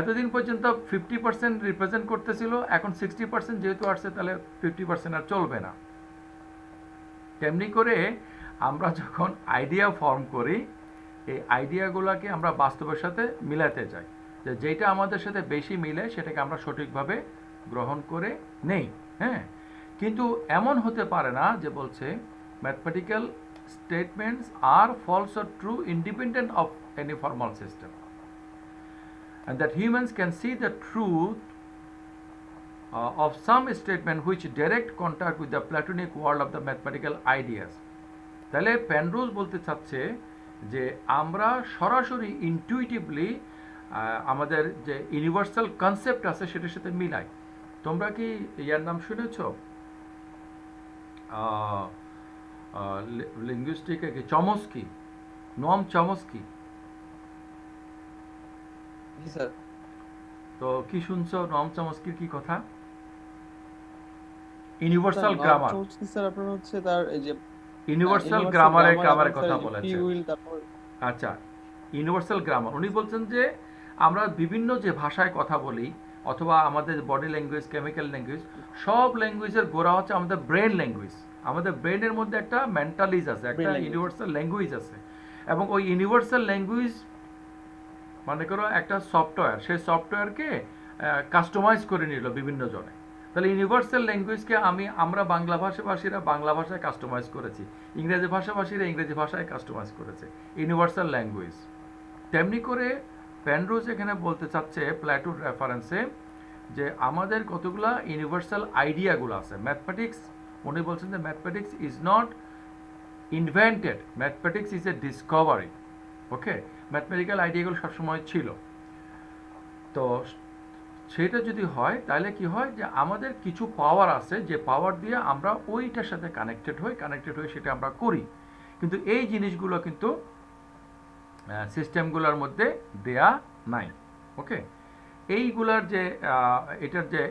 এতদিন পর্যন্ত 50% রিপ্রেজেন্ট করতেছিল, এখন 60% যেহেতু আসছে তাহলে 50% আর চলবে না। তেমনি করে আমরা যখন আইডিয়া ফর্ম করি এই আইডিয়াগুলোকে আমরা বাস্তবের সাথে মিলাতে চাই, যে যেটা আমাদের সাথে বেশি মিলে সেটাকে আমরা সঠিকভাবে গ্রহণ করে নেই। হ্যাঁ, কিন্তু এমন হতে পারে না যে বলছে mathematical statements are false or true independent of any formal system, and that humans can see the truth of some statement which direct contact with the Platonic world of the mathematical ideas. তাহলে পেনরোজ বলতে চাচ্ছে যে আমরা সরাসরি ইনটুইটিভলি আমাদের যে ইউনিভার্সাল কনসেপ্ট আছে সেটার সাথে মিলাই। তোমরা কি ইয়ার নাম শুনেছ? Linguistic Chomsky, Noam Chomsky. তো কি শুনছো নোয়াম চমস্কির কি কথা? ইউনিভার্সাল গ্রামার, স্যার আপনার হচ্ছে তার এই যে ইউনিভার্সাল গ্রামারের কথা বলেছে। আচ্ছা, ইউনিভার্সাল গ্রামার উনি বলছেন যে আমরা বিভিন্ন যে ভাষায় কথা বলি অথবা আমাদের বডি ল্যাঙ্গুয়েজ, কেমিক্যাল ল্যাঙ্গুয়েজ, সব ল্যাঙ্গুয়েজের গোড়া হচ্ছে আমাদের ব্রেন ল্যাঙ্গুয়েজ। আমাদের ব্রেনের মধ্যে একটা মেন্টালিজ আছে, একটা ইউনিভার্সাল ল্যাঙ্গুয়েজ আছে, এবং ওই ইউনিভার্সাল ল্যাঙ্গুয়েজ মনে করো একটা সফটওয়্যার, সেই সফটওয়্যারকে কাস্টমাইজ করে নিল বিভিন্ন জনে। তাহলে ইউনিভার্সাল ল্যাঙ্গুয়েজকে আমরা বাংলা ভাষাভাষীরা বাংলা ভাষায় কাস্টমাইজ করেছি, ইংরেজি ভাষাভাষীরা ইংরেজি ভাষায় কাস্টমাইজ করেছে, ইউনিভার্সাল ল্যাঙ্গুয়েজ। তেমনি করে পেনরোজ এখানে বলতে চাচ্ছে প্ল্যাটোর রেফারেন্সে যে আমাদের কতগুলা ইউনিভার্সাল আইডিয়াগুলো আছে। ম্যাথমেটিক্স, উনি বলছেন যে mathematics is not invented, mathematics is a discovery. Okay, mathematical আইডিয়াগুলো সবসময় ছিল। তো সেটা যদি হয় তাহলে কি হয় যে আমাদের কিছু পাওয়ার আছে, যে পাওয়ার দিয়ে আমরা ওইটার সাথে কানেক্টেড হই সেটা আমরা করি, কিন্তু এই জিনিসগুলো কিন্তু সিস্টেমগুলোর মধ্যে দেয়া নাই। ওকে, এইগুলার যে এটার যে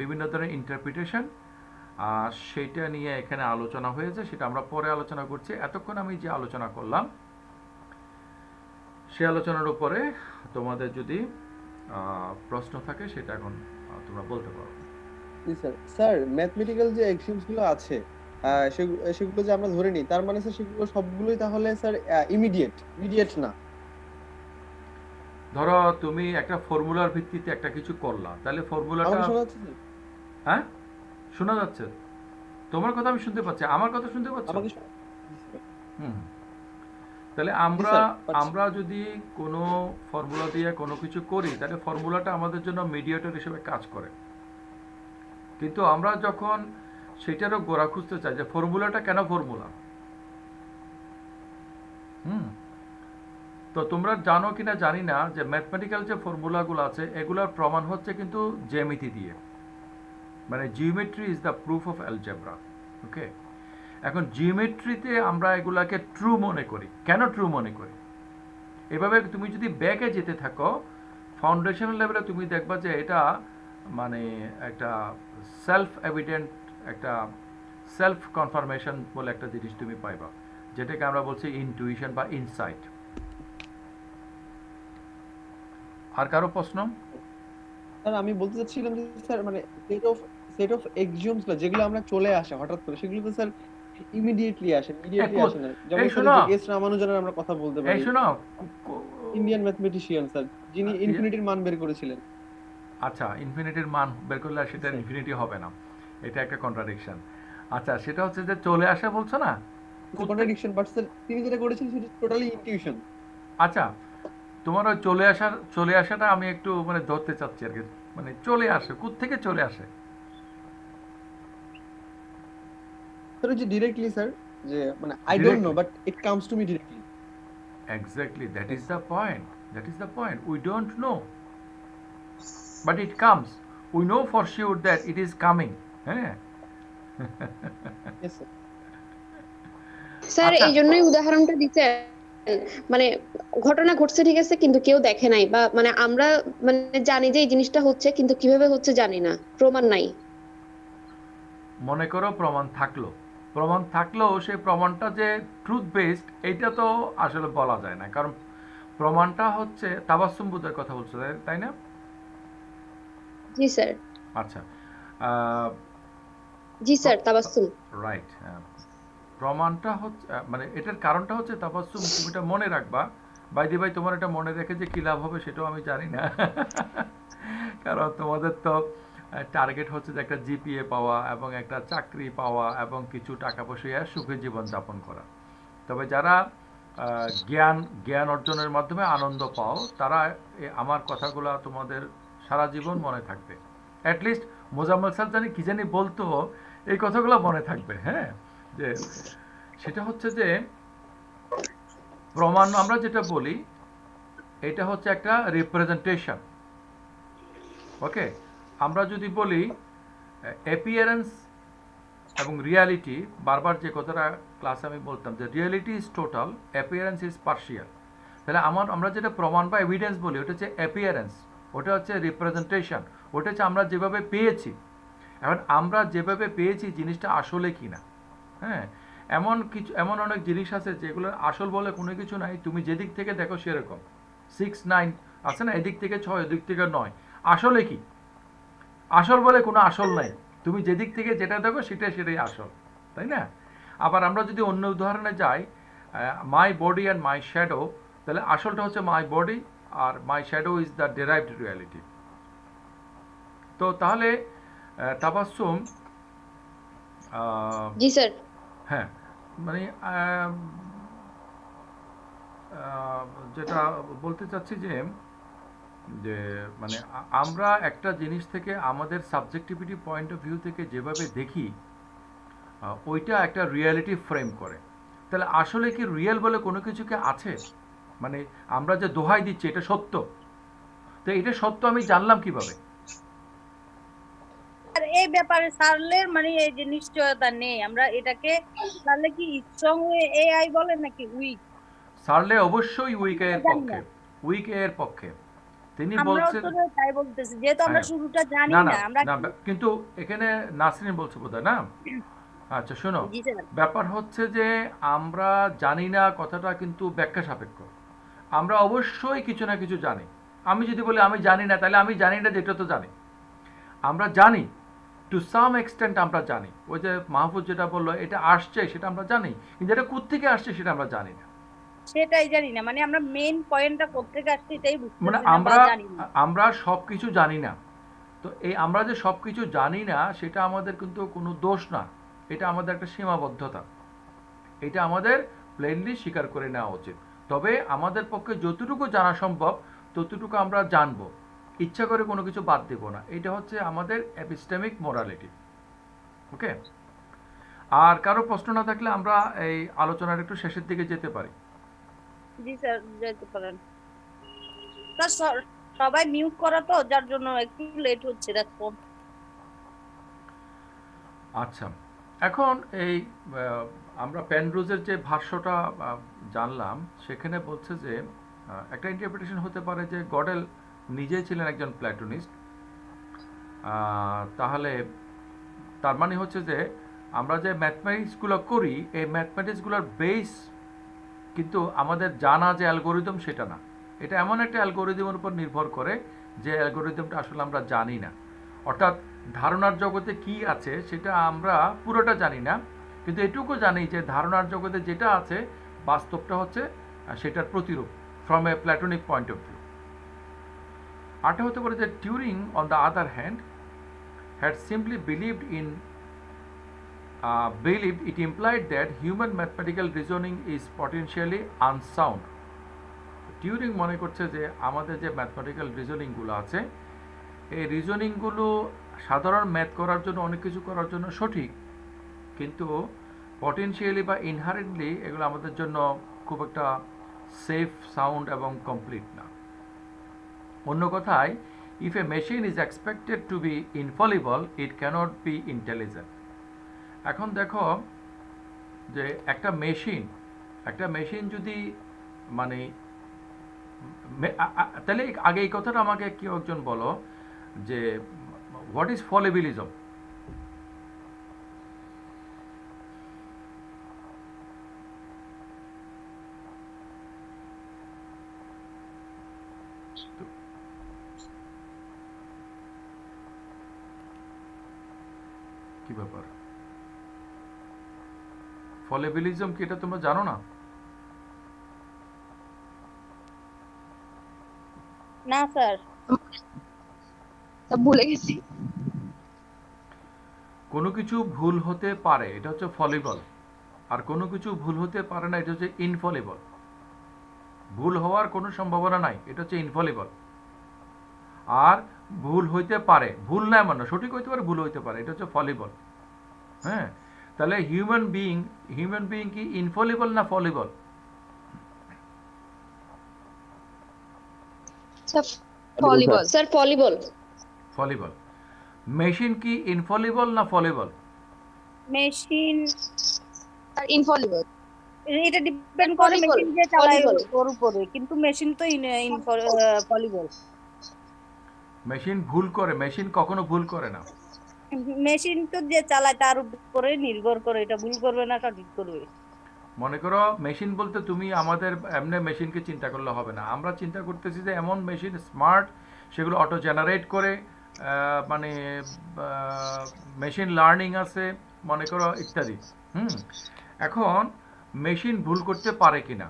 বিভিন্ন ধরনের ইন্টারপ্রিটেশন সেটা নিয়ে এখানে আলোচনা হয়েছে, সেটা আমরা পরে আলোচনা করছি। এতক্ষণ আমি যে আলোচনা করলাম সে আলোচনার উপরে তোমাদের যদি প্রশ্ন থাকে সেটা এখন তোমরা বলতে পারো। জি স্যার। স্যার ম্যাথমেটিক্যাল যে এক্সিওমস গুলো আছে সেগুলো যে আমরা ধরে নিই, তার মানে স্যার সেগুলো সবগুলোই তাহলে স্যার ইমিডিয়েট না? ধরো তুমি একটা ফর্মুলার ভিত্তিতে একটা কিছু করলা, তাহলে ফর্মুলাটা আমাকে শোনা যাচ্ছে স্যার? হ্যাঁ শোনা যাচ্ছে, তোমার কথা আমি শুনতে পাচ্ছি, আমার কথা শুনতে পাচ্ছ? আমাকে হুম। তাহলে আমরা যদি কোনো ফর্মুলা দিয়ে কোনো কিছু করি, তাহলে ফর্মুলাটা আমাদের জন্য মিডিয়েটর হিসেবে কাজ করে। কিন্তু আমরা যখন সেটারও গোড়া খুঁজতে চাই যে ফর্মুলাটা কেন ফর্মুলা, তো তোমরা জানো কিনা জানি না যে ম্যাথমেটিক্যাল যে ফর্মুলাগুলো আছে এগুলোর প্রমাণ হচ্ছে কিন্তু জ্যামিতি দিয়ে, মানে geometry is the proof of algebra. Okay, এখন জিওমেট্রিতে আমরা এগুলাকে ট্রু মনে করি। কেন ট্রু মনে করি? এভাবে তুমি যদি ব্যাকে যেতে থাকো ফাউন্ডেশনাল লেভেলে, তুমি দেখবা যে এটা মানে একটা সেলফ এভিডেন্ট, একটা সেলফ কনফার্মেশন বলে একটা জিনিস তুমি পাইবা, যেটাকে আমরা বলছি ইনটুইশন বা ইনসাইট। আর কারো প্রশ্ন? স্যার আমি বলতে চাচ্ছিলাম যে স্যার মানে সেট অফ এক্সিওমস যেগুলো আমরা চলে আসে হঠাৎ করে, সেগুলো তো স্যার ইমিডিয়েটলি আসে না। যেমন স্যার এস রামানুজনের আমরা কথা বলতে পারি, এই শোনো, ইন্ডিয়ান ম্যাথমেটিশিয়ান স্যার, যিনি ইনফিনিটির মান বের করেছিলেন। আচ্ছা, ইনফিনিটির মান বের করলে সেটা ইনফিনিটি হবে না, এটা একটা কন্ট্রাডিকশন। আচ্ছা, সেটা হচ্ছে যে চলে আসে বলছো না, কন্ট্রাডিকশন, বাট স্যার তিনি যেটা করেছেন সেটা টোটালি ইনটিউশন। আচ্ছা, তোমার ওই চলে আসাটা আমি একটু মানে ধরতে চাচ্ছি আর কি, মানে চলে আসে কোত্থেকে চলে আসে? স্যার যে ডিরেক্টলি স্যার, যে মানে I don't know but it comes to me directly. Exactly, that is the point. We don't know, but it comes. We know for sure that it is coming. হ্যাঁ। স্যার এই জন্যই উদাহরণটা দিতে, মানে ঘটনা ঘটছে ঠিক আছে, কিন্তু কেউ দেখে নাই, বা মানে আমরা মানে জানি যে এই জিনিসটা হচ্ছে, কিন্তু কিভাবে হচ্ছে জানি না, প্রমাণ নাই। মনে করো প্রমাণ থাকলেও সেই প্রমাণটা যে ট্রুথ বেসড এইটা তো আসলে বলা যায় না, কারণ প্রমাণটা হচ্ছে তাবাসসুম বুদ্ধের কথা বলছো, তাই না? জি স্যার। আচ্ছা, জি স্যার, তাবাসসুম। রাইট। প্রমাণটা হচ্ছে মানে এটার কারণটা হচ্ছে তাবাসসুম। তুমি এটা মনে রাখবা। বাই দি বাই, তোমার এটা মনে রেখে যে কি লাভ হবে সেটাও আমি জানি না, কারণ তোমাদের তো টার্গেট হচ্ছে যে একটা জিপিএ পাওয়া এবং একটা চাকরি পাওয়া এবং কিছু টাকা পয়সা সুখে জীবন যাপন করা। তবে যারা জ্ঞান অর্জনের মাধ্যমে আনন্দ পাও, তারা আমার কথাগুলো তোমাদের সারা জীবন মনে থাকবে। অ্যাটলিস্ট মোজাম্মেল স্যার কি জানি বলতো, এই কথাগুলো মনে থাকবে। হ্যাঁ, যে সেটা হচ্ছে যে প্রমাণ আমরা যেটা বলি এটা হচ্ছে একটা রিপ্রেজেন্টেশন। ওকে, আমরা যদি বলি অ্যাপিয়ারেন্স এবং রিয়ালিটি, বারবার যে কথাটা ক্লাসে আমি বলতাম যে reality is total, appearance is partial. তাহলে আমরা যেটা প্রমাণ বা এভিডেন্স বলি ওটা হচ্ছে অ্যাপিয়ারেন্স, ওটা হচ্ছে রিপ্রেজেন্টেশন, ওটা হচ্ছে আমরা যেভাবে পেয়েছি। এখন আমরা যেভাবে পেয়েছি জিনিসটা আসলে কি না। হ্যাঁ, এমন অনেক জিনিস আছে যেগুলো আসল বলে কোনো কিছু নাই, তুমি যেদিক থেকে দেখো সেরকম 6, 9 আছে না, এদিক থেকে 6, এদিক থেকে 9, আসলে কি? আসল বলে কোনো আসল নাই, তুমি যেদিক থেকে যেটা দেখো সেটাই আসল, তাই না? আবার আমরা যদি অন্য উদাহরণে যাই, my body and my shadow, তাহলে আসলটা হচ্ছে মাই বডি আর my shadow is the derived reality. তো তাহলে তাবাসসুম, জি স্যার। হ্যাঁ, মানে যেটা বলতে চাচ্ছি যে মানে আমরা একটা জিনিস থেকে আমাদের সাবজেক্টিভিটি পয়েন্ট অফ ভিউ থেকে যেভাবে দেখি ওইটা একটা রিয়ালিটি ফ্রেম করে। তাহলে আসলে কি রিয়েল বলে কোনো কিছুকে আছে? মানে আমরা যে দোহাই দিচ্ছি এটা সত্য, তো এটা সত্য আমি জানলাম কিভাবে? আর এই ব্যাপারে সার্লের মানে এই যে নিশ্চয়তা নেই, আমরা এটাকে সার্লে কি স্ট্রং এআই বলে নাকি উইক? সার্লে অবশ্যই উইক এর পক্ষে। তিনি আমরাও বলছেন তো তাই বলতেছি, যেহেতু আমরা হ্যাঁ, শুরুটা জানি না না না আমরা না কিন্তু এখানে নাসরিন বলছে বোধহয় না। আচ্ছা শোনো, জি স্যার। ব্যাপার হচ্ছে যে আমরা জানি না কথাটা কিন্তু ব্যাখ্যা সাপেক্ষ। আমরা অবশ্যই কিছু না কিছু জানি। আমি যদি বলি আমি জানি না, তাহলে আমি জানি না যেটা তো জানি। আমরা জানি টু সাম এক্সটেন্ট, আমরা জানি। ওই যে মাহফুজ যেটা বললো এটা আসছে সেটা আমরা জানি, কিন্তু এটা কোত্থেকে আসছে সেটা আমরা জানি না। সেটাই জানি না, মানে আমরা মেইন পয়েন্টটা কোত্থেকে আসছে এটাই মানে বুঝতেছি না বা আমরা জানি না। আমরা সব কিছু জানি না। তো এই আমরা যে সব কিছু জানি না সেটা আমাদের কিন্তু কোনো দোষ না, এটা আমাদের একটা সীমাবদ্ধতা। এটা আমাদের প্লেনলি স্বীকার করে নেওয়া উচিত। তবে আমাদের পক্ষে যতটুকু জানা সম্ভব ততটুকু আমরা জানবো, ইচ্ছা করে কোনো কিছু বাদ দেব না। এটা হচ্ছে আমাদের এপিস্টেমিক মোরালিটি। ওকে, আর কারো প্রশ্ন না থাকলে আমরা এই আলোচনার একটু শেষের দিকে যেতে পারি। জি স্যার, যেতে পারেন স্যার। সবাই মিউট করা তো, যার জন্য একটু লেট হচ্ছে রেসপন্স। আচ্ছা, এখন এই আমরা পেনরোজের যে ভাষ্যটা জানলাম, সেখানে বলছে যে একটা ইন্টারপ্রিটেশন হতে পারে যে গডেল নিজেই ছিলেন একজন প্ল্যাটোনিস্ট। তাহলে তার মানে হচ্ছে যে আমরা যে ম্যাথমেটিক্সগুলো করি, এই ম্যাথমেটিক্সগুলোর বেস কিন্তু আমাদের জানা যে অ্যালগোরিদম সেটা না। এটা এমন একটা অ্যালগোরিদমের উপর নির্ভর করে যে অ্যালগোরিদমটা আসলে আমরা জানি না। অর্থাৎ ধারণার জগতে কি আছে সেটা আমরা পুরোটা জানি না, কিন্তু এটুকু জানি যে ধারণার জগতে যেটা আছে বাস্তবটা হচ্ছে সেটার প্রতিরূপ from a Platonic point of view. আরটা হতে পারে যে Turing on the other hand had simply believed it implied that human mathematical reasoning is potentially unsound. Turing মনে করছে যে আমাদের যে ম্যাথমেটিক্যাল রিজনিংগুলো আছে, এই রিজনিংগুলো সাধারণ ম্যাথ করার জন্য, অনেক কিছু করার জন্য সঠিক, কিন্তু পটেনশিয়ালি বা ইনহারেন্টলি এগুলো আমাদের জন্য খুব একটা সেফ, সাউন্ড এবং কমপ্লিট না। অন্য কথায়, if a machine is expected to be infallible, it can't be intelligent. এখন দেখো যে একটা মেশিন যদি মানে তাহলে আগে এই কথাটা আমাকে কেউ একজন বলো যে হোয়াট ইজ ফলিবিলিজম? কি ব্যাপার, ফলিবিলিজম কি এটা তোমরা জানো না? না স্যার, ভুলে গেছি। কোনো কিছু ভুল হতে পারে, এটা হচ্ছে ফলিবল। আর কোনো কিছু ভুল হতে পারে না, এটা হচ্ছে ইনফলিবল। ভুল হওয়ার কোনো সম্ভাবনা নাই, এটা হচ্ছে ইনফলিবল। আর ভুল হইতে পারে, ভুল না মানে সঠিক হইতে পারে, ভুল হইতে পারে, এটা হচ্ছে ফলিবল। হ্যাঁ, তাহলে হিউম্যান বিইং কি ইনফলিবল না ফলিবল? ফলিবল স্যার, ফলিবল। মেশিন কি ইনফলিবল না ফলিবল? Machine infallible. এটা ডিপেন্ড করে মেশিন যে চালায় ওর উপরে, কিন্তু মেশিন তো ফলিবল। মেশিন ভুল করে, মেশিন কখনো ভুল করে না। মেশিন তো যে চালায় তার উপরে নির্ভর করে, এটা ভুল করবে না সঠিক করবে। মনে করো মেশিন বলতে তুমি আমাদের এমনি মেশিনকে চিন্তা করলে হবে না। আমরা চিন্তা করতেছি যে এমন মেশিন স্মার্ট, সেগুলো অটো জেনারেট করে, মানে মেশিন লার্নিং আছে মনে করো ইত্যাদি। এখন মেশিন ভুল করতে পারে কিনা?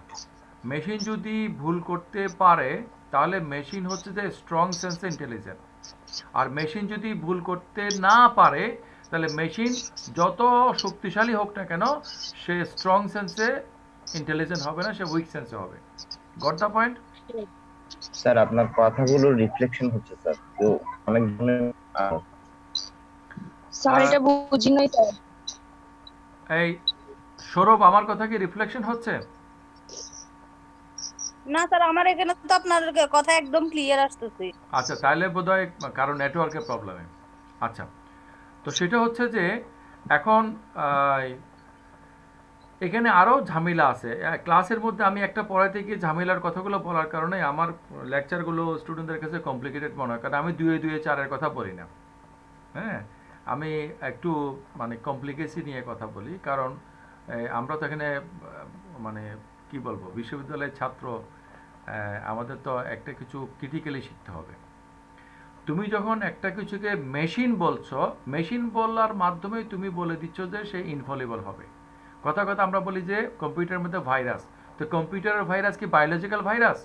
মেশিন যদি ভুল করতে পারে তাহলে মেশিন হচ্ছে যে স্ট্রং সেন্সে ইন্টেলিজেন্ট। আর মেশিন যদি ভুল করতে না পারে তাহলে মেশিন যত শক্তিশালী হোক না কেন সে স্ট্রং সেন্সে ইন্টেলিজেন্ট হবে না, সে উইক সেন্সে হবে। Got the point? স্যার আপনার কথাগুলো রিফ্লেকশন হচ্ছে স্যার, তো অনেক ধরনের স্যার এটা বুঝি নাই স্যার। এই সৌরভ, আমার কথা কি রিফ্লেকশন হচ্ছে? না স্যার, আমার এখানে তো আপনার কথা একদম ক্লিয়ার আসতেছে। আচ্ছা, তাহলে বোধহয় কারণ নেটওয়ার্কের প্রবলেমে। আচ্ছা, তো সেটা হচ্ছে যে এখন এখানে আরও ঝামেলা আছে। ক্লাসের মধ্যে আমি একটা পড়াইতে গিয়ে ঝামেলার কথাগুলো বলার কারণে আমার লেকচারগুলো স্টুডেন্টদের কাছে কমপ্লিকেটেড মনে হয়, কারণ আমি 2-2-4 কথা বলি না। হ্যাঁ, আমি একটু মানে কমপ্লিকেসি নিয়ে কথা বলি, কারণ আমরা তো এখানে মানে কি বলবো, বিশ্ববিদ্যালয়ের ছাত্র, আমাদের তো একটা কিছু ক্রিটিক্যালি শিখতে হবে। তুমি যখন একটা কিছুকে মেশিন বলছো, মেশিন বলার মাধ্যমে তুমি বলে দিচ্ছ যে সে ইনফলিবল হবে। কথা কথা আমরা বলি যে কম্পিউটারের মধ্যে ভাইরাস, তো কম্পিউটারের ভাইরাস কি বায়োলজিক্যাল ভাইরাস?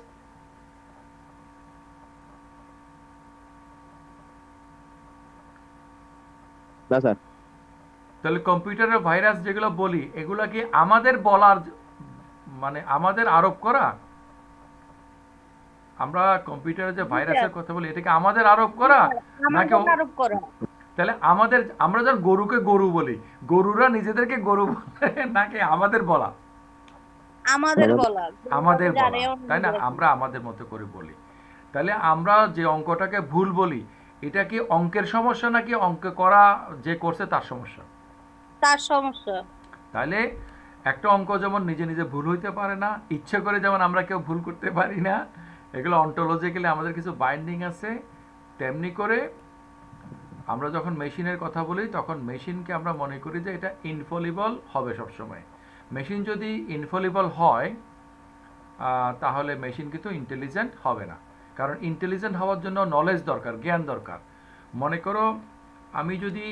না স্যার। তাহলে কম্পিউটারের ভাইরাস যেগুলো বলি, এগুলা কি আমাদের বলার মানে আমাদের আরোপ করা? আমরা কম্পিউটারে যে ভাইরাসের কথা বলি, এটা কি আমাদের আরোপ করা নাকি আরোপ করা? তাহলে আমরা যখন গরুকে গরু বলি, গরুরা নিজেদেরকে গরু বলে নাকি আমাদের বলা? আমাদের বলা, তাই না? আমরা আমাদের মতো করে বলি। তাহলে আমরা যে অঙ্কটাকে ভুল বলি, এটা কি অঙ্কের সমস্যা নাকি অঙ্ক করা যে করছে তার সমস্যা? তার সমস্যা। তাহলে একটা অঙ্ক যেমন নিজে নিজে ভুল হইতে পারে না, ইচ্ছে করে যেমন আমরা কেউ ভুল করতে পারি না, এগুলো অন্টোলজিক্যালি আমাদের কিছু বাইন্ডিং আছে। তেমনি করে আমরা যখন মেশিনের কথা বলি, তখন মেশিনকে আমরা মনে করি যে এটা ইনফলিবল হবে সবসময়। মেশিন যদি ইনফলিবল হয়, তাহলে মেশিন কিন্তু ইন্টেলিজেন্ট হবে না। কারণ ইন্টেলিজেন্ট হওয়ার জন্য নলেজ দরকার, জ্ঞান দরকার। মনে করো আমি যদি,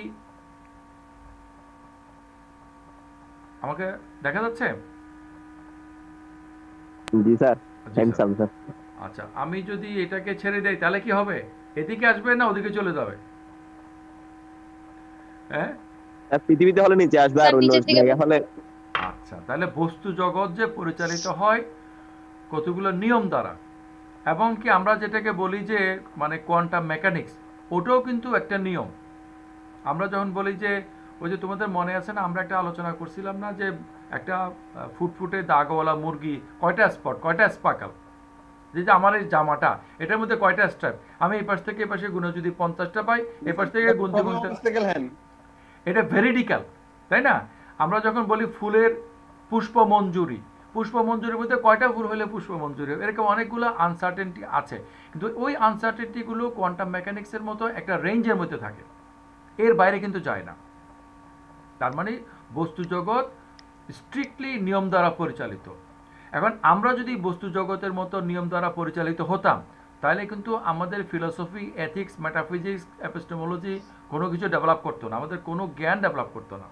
আমাকে দেখা যাচ্ছে? জি স্যার। আচ্ছা, আমি যদি এটাকে ছেড়ে দেই তাহলে কি হবে? এদিকে আসবে না ওদিকে চলে যাবে? হ্যাঁ, পৃথিবীতে হলে নিচে আসবে আর অন্য জায়গায় হলে। আচ্ছা, তাহলে বস্তু জগৎ যে পরিচালিত হয় কতগুলো নিয়ম দ্বারা, এবং কি আমরা যেটাকে বলি যে মানে কোয়ান্টাম মেকানিক্স, ওটাও কিন্তু একটা নিয়ম। আমরা যখন বলি যে ওই যে তোমাদের মনে আছে না, আমরা একটা আলোচনা করছিলাম না যে একটা ফুটফুটে দাগওয়ালা মুরগি কয়টা স্পট, কয়টা স্পার্কল, যে আমার এই জামাটা এটার মধ্যে কয়টা স্ট্রাইপ, আমি এই পাশ থেকে এই পাশে গুনে যদি 50টা পাই, এই পাশ থেকে গুনতে গুনতে, এটা ভেরিডিক্যাল, তাই না? আমরা যখন বলি ফুলের পুষ্পমঞ্জুরি, পুষ্পমঞ্জুরির মধ্যে কয়টা ফুল হলে পুষ্পমঞ্জুরি, এরকম অনেকগুলো আনসার্টেনটি আছে, কিন্তু ওই আনসার্টেনটিগুলো কোয়ান্টাম মেকানিক্সের মতো একটা রেঞ্জের মধ্যে থাকে, এর বাইরে কিন্তু যায় না। তার মানে বস্তু জগৎ স্ট্রিক্টলি নিয়ম দ্বারা পরিচালিত। এখন আমরা যদি বস্তু জগতের মতো নিয়ম দ্বারা পরিচালিত হতাম, তাহলে কিন্তু আমাদের ফিলোসফি, এথিক্স, মেটাফিজিক্স, এপিস্টেমোলজি কোনো কিছু ডেভেলপ করতো না, আমাদের কোনো জ্ঞান ডেভেলপ করতো না।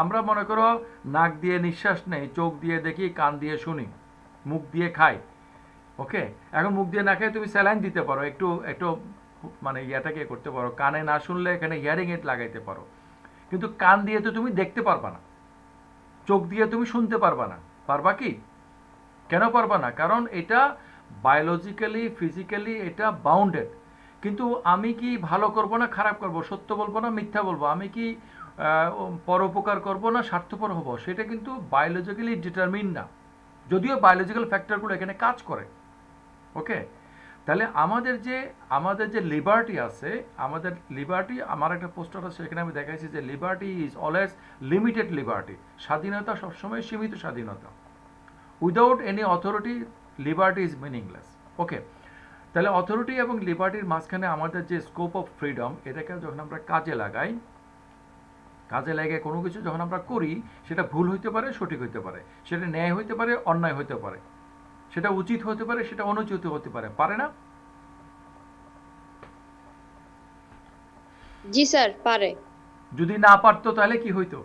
আমরা মনে করো নাক দিয়ে নিঃশ্বাস নেই, চোখ দিয়ে দেখি, কান দিয়ে শুনি, মুখ দিয়ে খাই। ওকে, এখন মুখ দিয়ে না খেয়ে তুমি স্যালাইন দিতে পারো, একটু একটু মানে ইয়াটাকে করতে পারো, কানে না শুনলে এখানে হিয়ারিং এড লাগাইতে পারো, কিন্তু কান দিয়ে তো তুমি দেখতে পারবা না, চোখ দিয়ে তুমি শুনতে পারবা না। পারবা কি? কেন পারবা না? কারণ এটা বায়োলজিক্যালি, ফিজিক্যালি এটা বাউন্ডেড। কিন্তু আমি কি ভালো করব না খারাপ করব, সত্য বলবো না মিথ্যা বলবো, আমি কি পরোপকার করব না স্বার্থপর হব, সেটা কিন্তু বায়োলজিক্যালি ডিটারমিন না, যদিও বায়োলজিক্যাল ফ্যাক্টরগুলো এখানে কাজ করে। ওকে, তাহলে আমাদের যে লিবার্টি আছে, আমাদের লিবার্টি, আমার একটা পোস্টার আছে সেখানে আমি দেখাইছি যে liberty is always limited liberty, স্বাধীনতা সবসময় সীমিত স্বাধীনতা। Without any authority liberty is meaningless. Okay, তাহলে অথরিটি এবং লিবার্টির মাঝখানে আমাদের যে স্কোপ অফ ফ্রিডম, এটাকে যখন আমরা কাজে লাগাই, কাজে লাগে কোনো কিছু যখন আমরা করি, সেটা ভুল হইতে পারে, সঠিক হইতে পারে, সেটা ন্যায় হইতে পারে, অন্যায় হইতে পারে, সেটা উচিত হতে পারে, সেটা অনুচিত হতে পারে, পারে না? জি স্যার, পারে। যদি না পারতো তাহলে কি হইতো?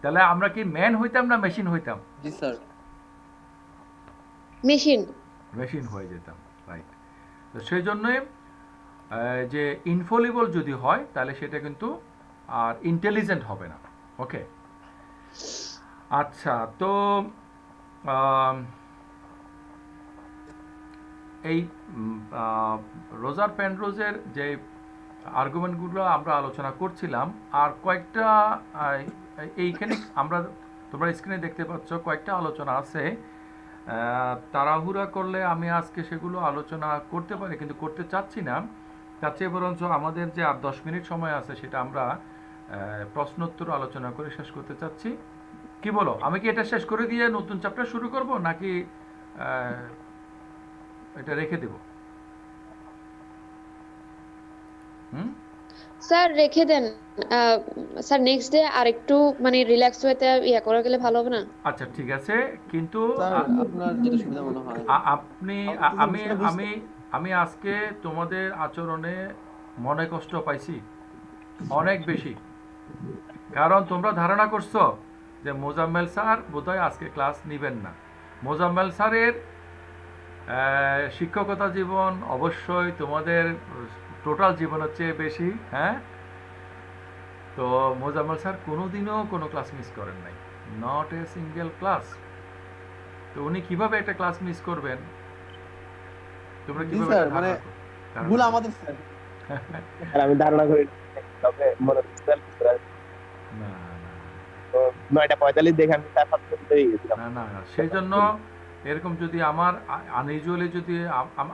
তাহলে আমরা কি ম্যান হইতাম না মেশিন হইতাম? জি স্যার, মেশিন হয়ে যেতাম, রাইট। তো সেই জন্যই যে ইনফলিবল যদি হয়, তাহলে সেটা কিন্তু আর ইন্টেলিজেন্ট হবে না। ওকে, আচ্ছা, তো এই রোজার পেনরোজের যে আর্গুমেন্টগুলো আমরা আলোচনা করছিলাম, আর কয়েকটা এইখানে আমরা, তোমরা স্ক্রিনে দেখতে পাচ্ছ কয়েকটা আলোচনা আছে, তাড়াহুড়া করলে আমি আজকে সেগুলো আলোচনা করতে পারি, কিন্তু করতে চাচ্ছি না। তার চেয়ে বরঞ্চ আমাদের যে আর 10 মিনিট সময় আছে, সেটা আমরা প্রশ্নোত্তর আলোচনা করে শেষ করতে চাচ্ছি। কি বলো, আমি কি এটা শেষ করে দিয়ে নতুন চ্যাপ্টার শুরু করব নাকি এটা রেখে দেব? স্যার রেখে দেন। স্যার নেক্সট ডে আরেকটু মানে রিল্যাক্স হতে ইয়া করা গেলে ভালো হবে না? আচ্ছা ঠিক আছে, কিন্তু স্যার আপনার যেটা সুবিধা মনে হয়। আপনি আমি আজকে তোমাদের আচরণে মনে কষ্ট পাইছি অনেক বেশি, কারণ তোমরা ধারণা করছো যে মোজাম্মেল স্যার বোধহয় আজকে ক্লাস নেবেন না। মোজাম্মেল স্যারের শিক্ষকতা জীবন অবশ্যই তোমাদের টোটাল জীবনের চেয়ে বেশি, হ্যাঁ। তো মোজাম্মেল স্যার কোনোদিনও কোনো ক্লাস মিস করেন নাই, নট এ সিঙ্গেল ক্লাস। তো উনি কিভাবে একটা ক্লাস মিস করবেন তোমরা কিভাবে স্যার মানে ভুল আমাদের স্যার। আর আমি ধারণা করি তবে মনে হচ্ছে না তো 9:45 দেখে আমি 4:05 হয়ে গেছিলাম। না, সেই জন্য এরকম যদি আমার আনইউজুয়ালি যদি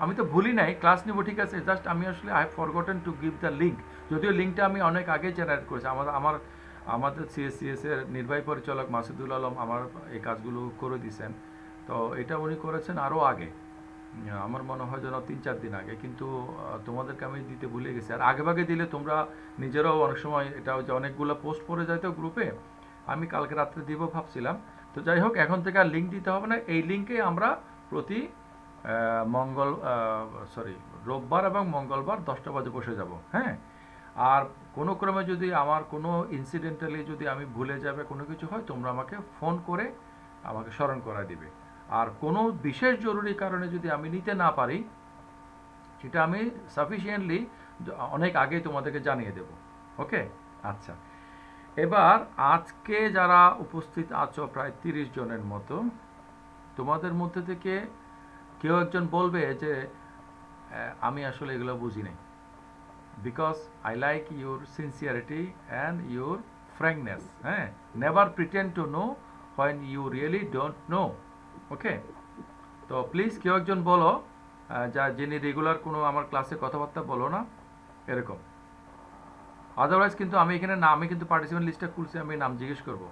আমি তো ভুলি নাই, ক্লাস নিব ঠিক আছে, জাস্ট আমি আসলে I have forgotten to give the link. যদিও লিঙ্কটা আমি অনেক আগে জেনারেট করেছি, আমাদের সিএসসিএস এর নির্বাহী পরিচালক মাসুদুল আলম আমার এই কাজগুলো করে দিয়েছেন। তো এটা উনি করেছেন আরও আগে, আমার মনে হয় যেন 3-4 দিন আগে, কিন্তু তোমাদেরকে আমি দিতে ভুলে গেছি। আর আগেভাগে দিলে তোমরা নিজেরাও অনেক সময় এটা যে অনেকগুলো পোস্ট পড়ে যায় তো গ্রুপে, আমি কালকে রাত্রে দিব ভাবছিলাম। তো যাই হোক, এখন থেকে আর লিঙ্ক দিতে হবে না, এই লিঙ্কে আমরা প্রতি রোববার এবং মঙ্গলবার 10টা বাজে বসে যাব, হ্যাঁ। আর কোনো ক্রমে যদি আমার কোনো ইনসিডেন্টালি যদি আমি ভুলে যাবে কোনো কিছু হয়, তোমরা আমাকে ফোন করে আমাকে স্মরণ করা দিবে। আর কোনো বিশেষ জরুরি কারণে যদি আমি নিতে না পারি, সেটা আমি সাফিসিয়েন্টলি অনেক আগেই তোমাদেরকে জানিয়ে দেব। ওকে, আচ্ছা। এবার আজকে যারা উপস্থিত আছো প্রায় 30 জনের মতো, তোমাদের মধ্যে থেকে কেউ একজন বলবে যে আমি আসলে এগুলো বুঝি নাই, because I like your sincerity and your frankness, হ্যাঁ। Never pretend to know when you really don't know. Okay, তো প্লিজ কেউ একজন বলো যিনি রেগুলার কোনো আমার ক্লাসে কথাবার্তা বলো না এরকম। আদারওয়াইজ কিন্তু আমি এখানে আমি কিন্তু পার্টিসিপেন্ট লিস্টটা খুলছি, আমি নাম জিজ্ঞেস করবো।